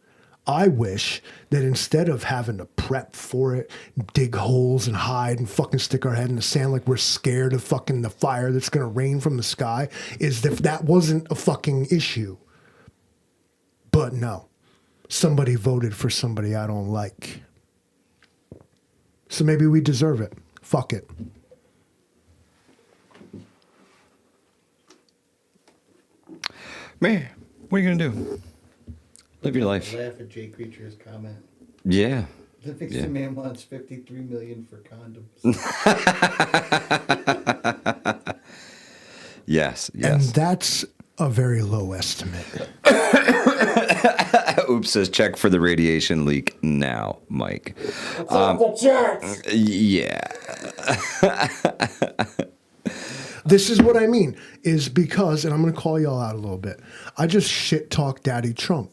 I wish that instead of having to prep for it, dig holes and hide and fucking stick our head in the sand like we're scared of fucking the fire that's going to rain from the sky, is that wasn't a fucking issue. But no, somebody voted for somebody I don't like. So maybe we deserve it. Fuck it. Man, what are you gonna do? Live your life. Laugh at Jay Creature's comment. Yeah. The Vixen man wants 53 million for condoms. Yes. And that's a very low estimate. Oops says check for the radiation leak now, Mike. Yeah. This is what I mean, is because, and I'm going to call y'all out a little bit, I just shit talk Daddy Trump.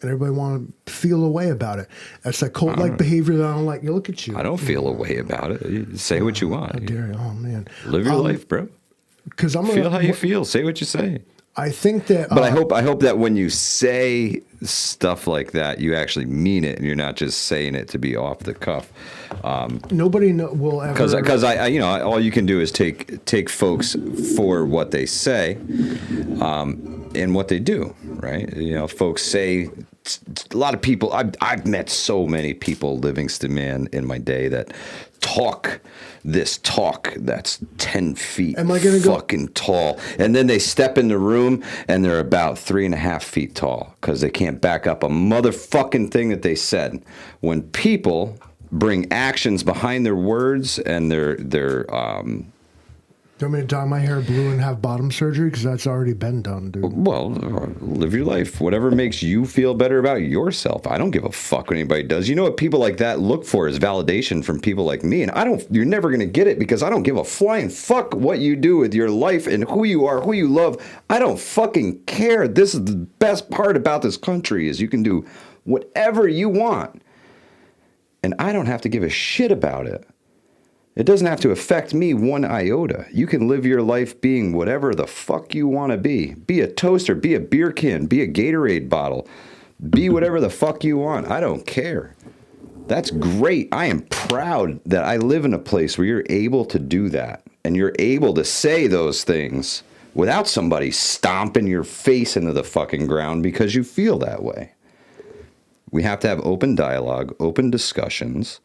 And everybody want to feel a way about it. That's that cult-like behavior that I don't like. You look at you. I don't feel a way about it. You say what you want. How dare you? Oh, man. Live your life, bro. Because I'm Feel how you feel. Say what you say. I think that... But I hope that when you say stuff like that, you actually mean it, and you're not just saying it to be off the cuff. Nobody will ever... Because I all you can do is take folks for what they say, and what they do, right? You know, folks say... A lot of people, I've met so many people, Livingston man, in my day that talk this talk that's 10 feet fucking tall. And then they step in the room and they're about 3.5 feet tall because they can't back up a motherfucking thing that they said. When people bring actions behind their words and their Do you want me to dye my hair blue and have bottom surgery? Because that's already been done, dude. Well, live your life. Whatever makes you feel better about yourself. I don't give a fuck what anybody does. You know what people like that look for is validation from people like me. And you're never going to get it because I don't give a flying fuck what you do with your life and who you are, who you love. I don't fucking care. This is the best part about this country is you can do whatever you want. And I don't have to give a shit about it. It doesn't have to affect me one iota. You can live your life being whatever the fuck you want to be. Be a toaster, be a beer can, be a Gatorade bottle. Be whatever the fuck you want. I don't care. That's great. I am proud that I live in a place where you're able to do that. And you're able to say those things without somebody stomping your face into the fucking ground because you feel that way. We have to have open dialogue, open discussions.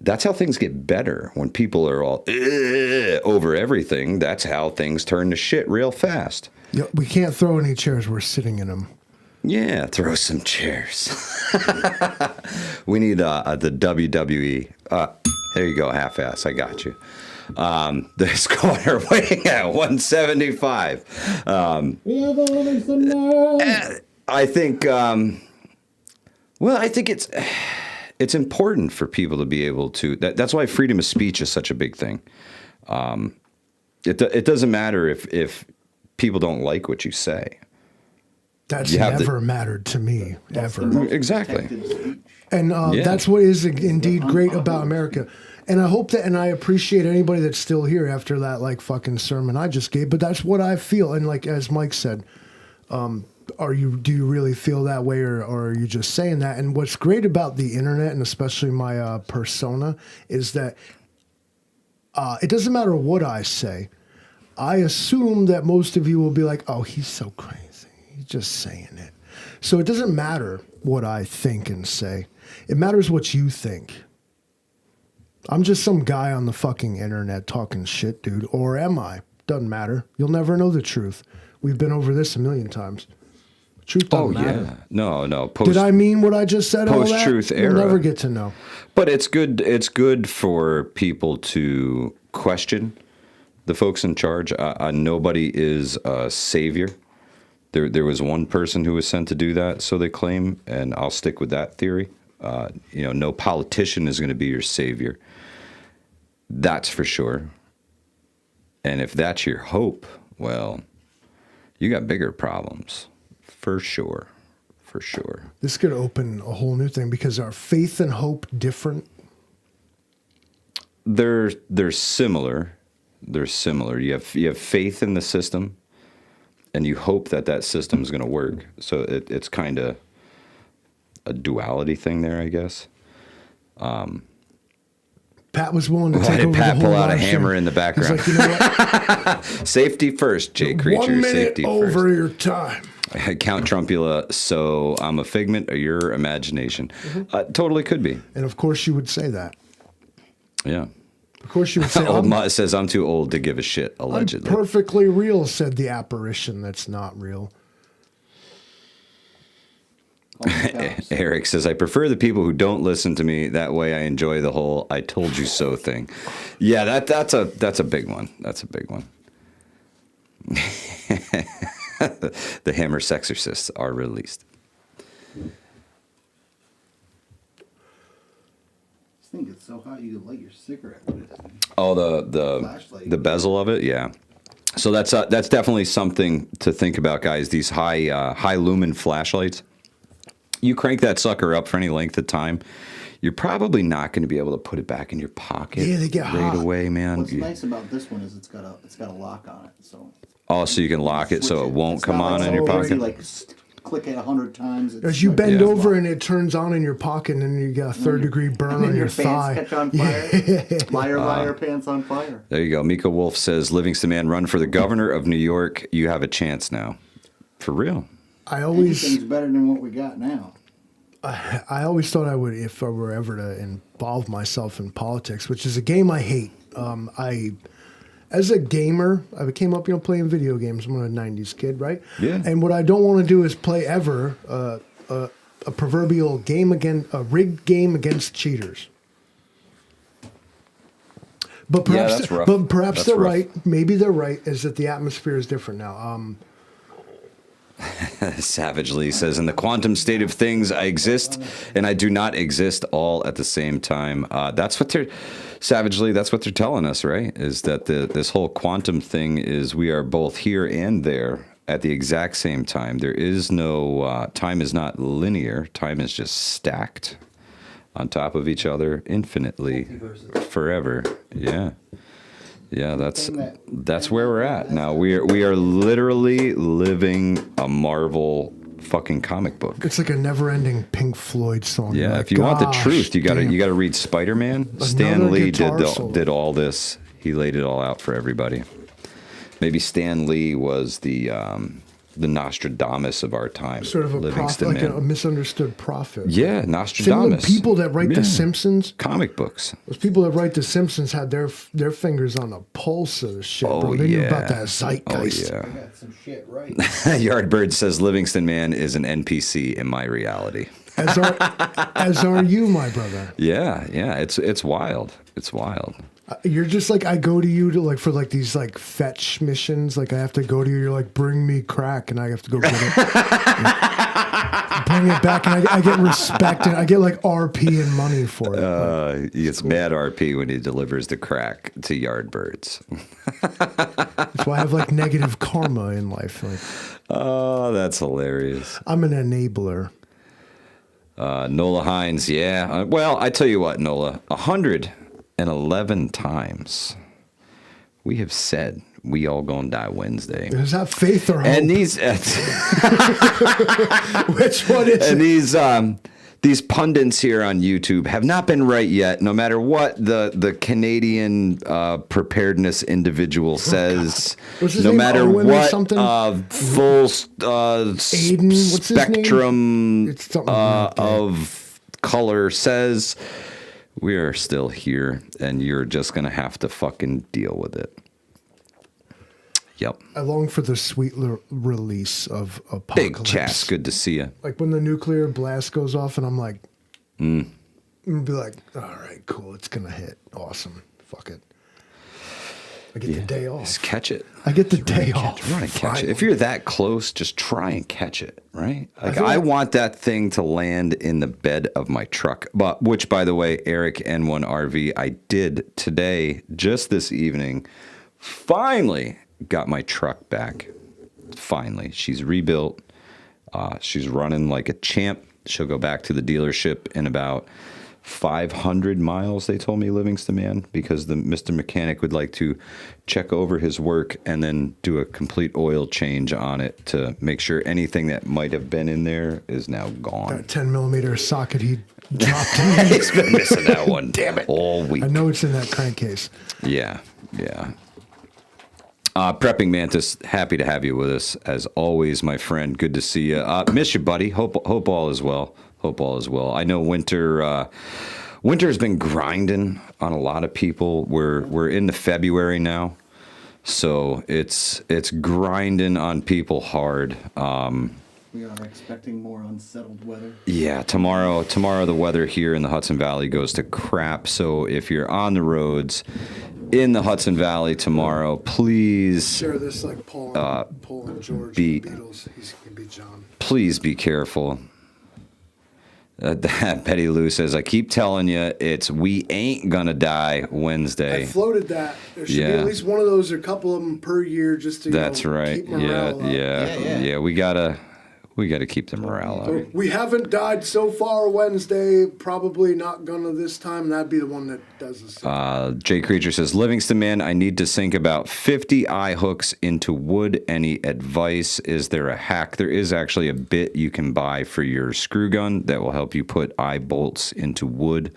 That's how things get better. When people are all over everything, that's how things turn to shit real fast. Yeah, we can't throw any chairs. We're sitting in them. Yeah, throw some chairs. We need the WWE. There you go, half-ass. I got you. The squatter weighing at 175. I think. I think it's important for people to be able to. That's why freedom of speech is such a big thing. It doesn't matter if people don't like what you say. That's never mattered to me, ever. Exactly. And that's what is indeed great about America. And I hope that, and I appreciate anybody that's still here after that, like, fucking sermon I just gave. But that's what I feel. And like, as Mike said, do you really feel that way, or are you just saying that? And what's great about the internet, and especially my persona, is that it doesn't matter what I say. I assume that most of you will be like, oh, he's so crazy. He's just saying it. So it doesn't matter what I think and say. It matters what you think. I'm just some guy on the fucking internet talking shit, dude. Or am I? Doesn't matter. You'll never know the truth. We've been over this a million times. Truth doesn't matter. Yeah. No. Did I mean what I just said? Post-truth era. You'll never get to know. But it's good. It's good for people to question the folks in charge. Nobody is a savior. There was one person who was sent to do that, so they claim, and I'll stick with that theory. No politician is going to be your savior. That's for sure. And if that's your hope, well, you got bigger problems. For sure. This could open a whole new thing, because are faith and hope different? They're similar They're similar. You have faith in the system, and you hope that system is going to work. So it's kind of a duality thing there, I guess. Pat was willing to Why take did over Pat the whole pull out a live hammer stream. in the He's background? like, you know what? Safety first, Jay Creature. 1 minute Safety over first. your time. Count Trumpula. So I'm a figment of your imagination. Totally could be. And of course you would say that. Yeah. Of course you would say, Old I'm, Mutt says I'm too old to give a shit. I'm Allegedly. perfectly real, said the apparition that's not real. Eric says, I prefer the people who don't listen to me. That way I enjoy the whole I told you so thing. Yeah, that's a big one. That's a big one. The hammer sexorcists are released. This thing gets so hot you can light your cigarette with it. Oh, Flashlight. the bezel of it, yeah. So that's definitely something to think about, guys. These high lumen flashlights. You crank that sucker up for any length of time, you're probably not going to be able to put it back in your pocket. Yeah, they get right hot. away, man. What's nice about this one is it's got a lock on it, so So you can lock it so switch it won't It's come not on like in your already, pocket. Like click it 100 times. It's As you like- bend Yeah. over and it turns on in your pocket, and then you got a third-degree burn And then on your pants thigh. catch on fire. Liar, pants on fire. There you go. Mika Wolf says, Livingston Man, run for the governor of New York. You have a chance now. For real. I always Anything's better than what we got now. I always thought I would, if I were ever to involve myself in politics, which is a game I hate. As a gamer, I came up, playing video games. I'm a '90s kid, right? Yeah. And what I don't want to do is play ever a proverbial a rigged game against cheaters. But perhaps, that's rough. but perhaps That's they're rough. right. Maybe they're right. Is that the atmosphere is different now? Savagely says, in the quantum state of things, I exist and I do not exist all at the same time. That's what they're telling us, right? Is that this whole quantum thing is we are both here and there at the exact same time. There is no, time is not linear. Time is just stacked on top of each other infinitely forever. Yeah. Yeah, that's where we're at now. We are literally living a Marvel fucking comic book. It's like a never-ending Pink Floyd song. Yeah, Like, if you want the gosh, truth, you damn. gotta read Spider-Man. Stan Another Lee guitar solo. did all this. He laid it all out for everybody. Maybe Stan Lee was the Nostradamus of our time. Sort of a Livingston prophet, like Man. a misunderstood prophet. Yeah, Same Nostradamus. with people that write Yeah. The Simpsons. Comic books. Those people that write The Simpsons had their fingers on the pulse of the shit, Oh, bro. They knew yeah. about that zeitgeist. Oh, I got some shit right. Yardbird says Livingston Man is an NPC in my reality. As are you, my brother. Yeah, it's wild. It's wild. You're just like, I go to you to for these fetch missions. Like I have to go to you. You're like, bring me crack, and I have to go get it. Bring it back, and I get respect, and I get RP and money for it. It's mad RP when he delivers the crack to Yardbirds. That's why I have negative karma in life. Oh, that's hilarious. I'm an enabler. Nola Hines, yeah. Well, I tell you what, Nola, 111 times we have said we all gonna die Wednesday. Is that faith or hope? And these Which one is and it? these pundits here on YouTube have not been right yet, no matter what the Canadian preparedness individual says, What's his no name? matter Owen or what something? full Aiden, what's his name? spectrum It's something like that. of color says, we are still here, and you're just going to have to fucking deal with it. Yep. I long for the sweet release of Apocalypse. Big Chas, good to see you. Like when the nuclear blast goes off, and I'm like, I'm gonna be like, all right, cool, it's gonna hit, awesome, fuck it. I get the day off. Just catch it. I get the day off. Try and catch it. finally. If you're that close, just try and catch it, right? Like feel I like- want that thing to land in the bed of my truck. But which, by the way, Eric N1 RV, I did today, just this evening. Finally got my truck back. Finally, she's rebuilt. She's running like a champ. She'll go back to the dealership in about 500 miles, they told me, Livingston Man, because the Mr. Mechanic would like to check over his work and then do a complete oil change on it to make sure anything that might have been in there is now gone. That 10mm socket he dropped in. He's been missing that one. Damn it. All week. I know it's in that crankcase. Yeah. Prepping Mantis, happy to have you with us as always, my friend. Good to see you. Miss you, buddy. Hope all is well. I know winter has been grinding on a lot of people. We're into February now, so it's grinding on people hard. We are expecting more unsettled weather. Yeah, tomorrow the weather here in the Hudson Valley goes to crap. So if you're on the roads in the Hudson Valley tomorrow, please Share this like Paul and George, be- the Beatles. He's gonna be John. please be careful. Betty Lou says, I keep telling you, it's we ain't gonna die Wednesday. I floated that. There should be Yeah. at least one of those or a couple of them per year just to That's right. keep morale up. Yeah. We gotta keep the morale So up. we haven't died so far Wednesday. Probably not gonna this time. That'd be the one that does this. Jay Creature says, Livingston Man, I need to sink about 50 eye hooks into wood. Any advice? Is there a hack? There is actually a bit you can buy for your screw gun that will help you put eye bolts into wood.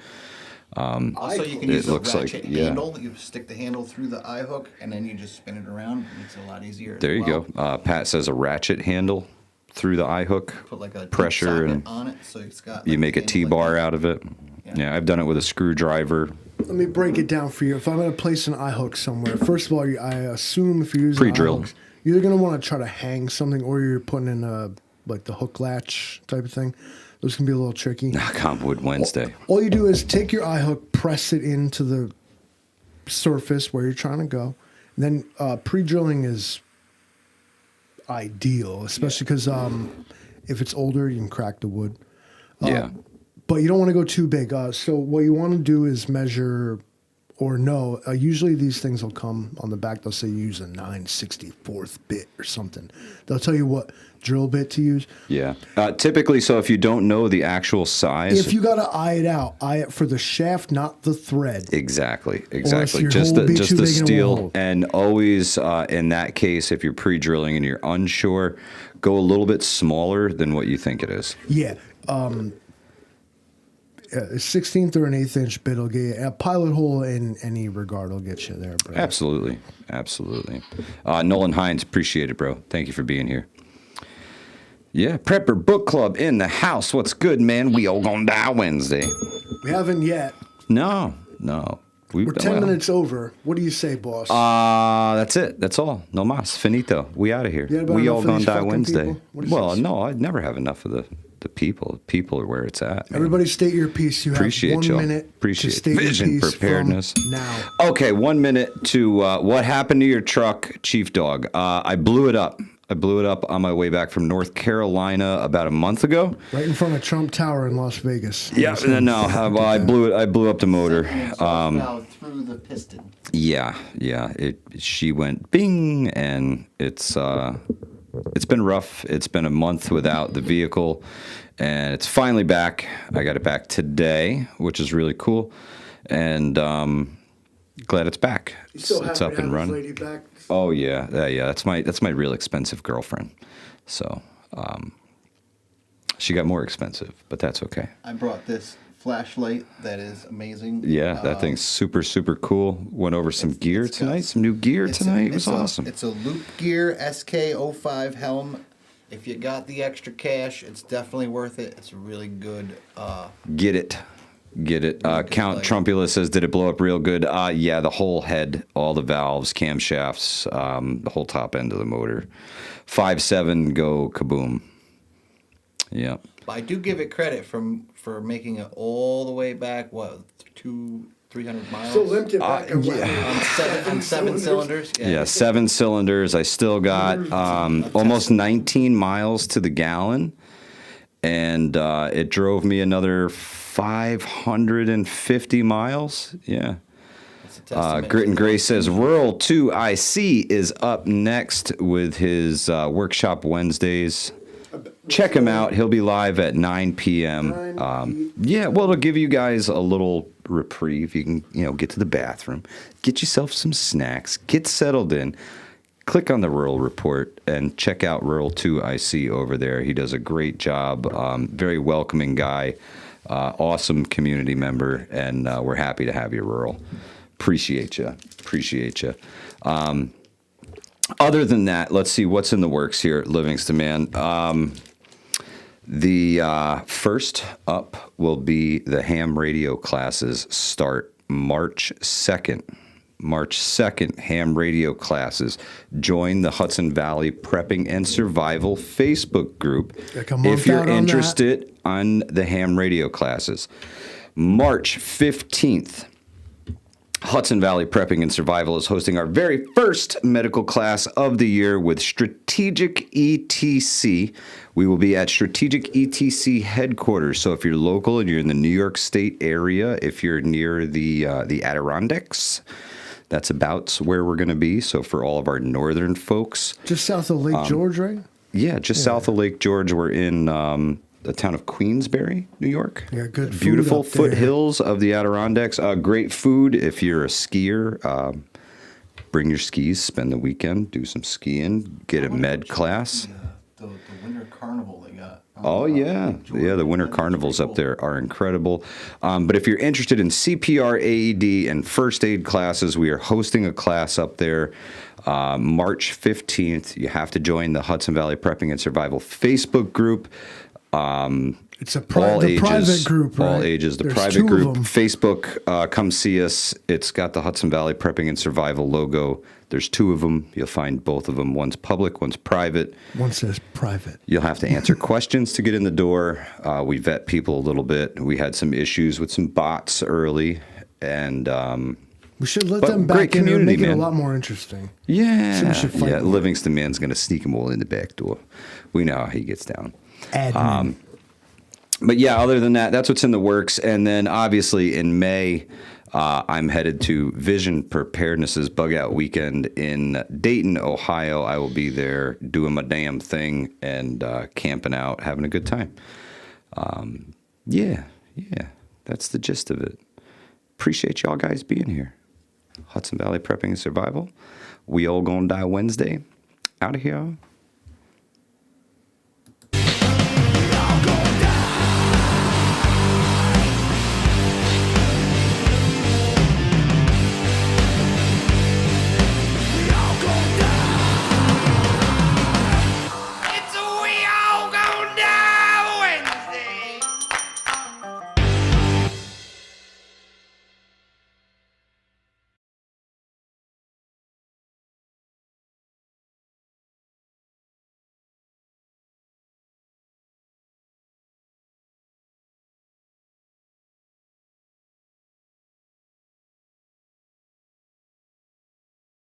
Also, you can It use a looks like- ratchet yeah. handle. You stick the handle through the eye hook, and then you just spin it around. It makes it a lot easier. There you go. Pat says a ratchet handle through the eye hook. Put like a deep pressure socket and on it, so it's got. you like, make a handle like T-bar that. out of it. Yeah. Yeah, I've done it with a screwdriver. Let me break it down for you. If I'm going to place an eye hook somewhere, first of all, I assume if you're using Pre-drill. eye hooks, you're either going to want to try to hang something or you're putting in like the hook latch type of thing. Those can be a little tricky. Knock on wood Wednesday. All you do is take your eye hook, press it into the surface where you're trying to go. And then pre-drilling is ideal, especially because if it's older, you can crack the wood. Yeah. But you don't want to go too big. So what you want to do is measure, or no, usually these things will come on the back. They'll say use a 9/64th bit or something. They'll tell you what drill bit to use. Yeah. Typically, so if you don't know the actual size. If you got to eye it for the shaft, not the thread. Exactly. your Just hole be the too big and it won't steel, hold. and always in that case, if you're pre-drilling and you're unsure, go a little bit smaller than what you think it is. Yeah. A 16th or an 1/8 inch bit will get you. A pilot hole in any regard will get you there, bro. Absolutely. Nolan Hines, appreciate it, bro. Thank you for being here. Yeah, Prepper Book Club in the house. What's good, man? We all gonna die Wednesday. We haven't yet. No. We're 10 minutes over. What do you say, boss? That's it. That's all. No mas. Finito. We out of here. You had about We enough all of gonna these die fucking Wednesday. people? What is Well, this? no, I'd never have enough of the people. People are where it's at. Man. Everybody state your piece. You Appreciate have 1 y'all. minute Appreciate to state vision your piece preparedness. from now. Okay, 1 minute to what happened to your truck, Chief Dog. I blew it up. On my way back from North Carolina about a month ago. Right in front of Trump Tower in Las Vegas. Yeah, no. Well, I blew up the motor. Now through the piston. Yeah. She went bing, and it's been rough. It's been a month without the vehicle, and it's finally back. I got it back today, which is really cool, and glad it's back. You still It's happy up to and have running. this lady back? Oh yeah. That's my real expensive girlfriend. So she got more expensive, but that's okay. I brought this flashlight that is amazing. Yeah, that thing's super cool. Went over some gear it's got- tonight, some new gear tonight. It was awesome. It's a Loop Gear SK05 helm. If you got the extra cash, it's definitely worth it. It's really good. Get it. Count light. Trumpula says, did it blow up real good? Yeah, the whole head, all the valves, camshafts, the whole top end of the motor. 5.7 go kaboom. Yeah. I do give it credit for making it all the way back. What, 300 miles? Still limped it back around. on seven cylinders. Yeah, 7 cylinders. I still got almost 19 miles to the gallon, and it drove me another 550 miles. Yeah. It's a testament Grit to and Gray says Rural 2 IC is up next with his Workshop Wednesdays. check him out. He'll be live at 9 p.m. 9 Yeah, well, it'll give you guys a little reprieve. You can, get to the bathroom, get yourself some snacks, get settled in. Click on the Rural Report and check out Rural 2IC over there. He does a great job. Very welcoming guy. Awesome community member, and we're happy to have you, Rural. Appreciate you. Other than that, let's see what's in the works here at Livingston, man. The first up will be the ham radio classes start March 2nd. March 2nd, ham radio classes. Join the Hudson Valley Prepping and Survival Facebook group Like a month if you're out on interested on the ham radio classes. March 15th, Hudson Valley Prepping and Survival is hosting our very first medical class of the year with Strategic ETC. We will be at Strategic ETC headquarters. So if you're local and you're in the New York State area, if you're near the Adirondacks, that's about where we're going to be. So for all of our northern folks. Just south of Lake George, right? Yeah, just south of Lake George. We're in the town of Queensbury, New York. Yeah, good food Beautiful up there. foothills of the Adirondacks. Great food. If you're a skier, bring your skis, spend the weekend, do some skiing, get a med class. The winter carnival they got. Oh, yeah. Yeah, the winter carnivals up there are incredible. But if you're interested in CPR, AED, and first aid classes, we are hosting a class up there March 15th. You have to join the Hudson Valley Prepping and Survival Facebook group. It's the private group, right? All ages. The There's private 2 of group. them. Facebook, come see us. It's got the Hudson Valley Prepping and Survival logo. There's 2 of them. You'll find both of them. One's public, one's private. One says private. You'll have to answer questions to get in the door. We vet people a little bit. We had some issues with some bots early, and We should let But them great back in and community, make it a man. lot more interesting. yeah, So we should fight more. Livingston man's gonna sneak them all in the back door. We know how he gets down. Admin. But yeah, other than that, that's what's in the works. And then obviously in May, I'm headed to Vision Preparedness's Bug Out Weekend in Dayton, Ohio. I will be there doing my damn thing and camping out, having a good time. Yeah, that's the gist of it. Appreciate y'all guys being here. Hudson Valley Prepping and Survival. We all gonna die Wednesday. Out of here.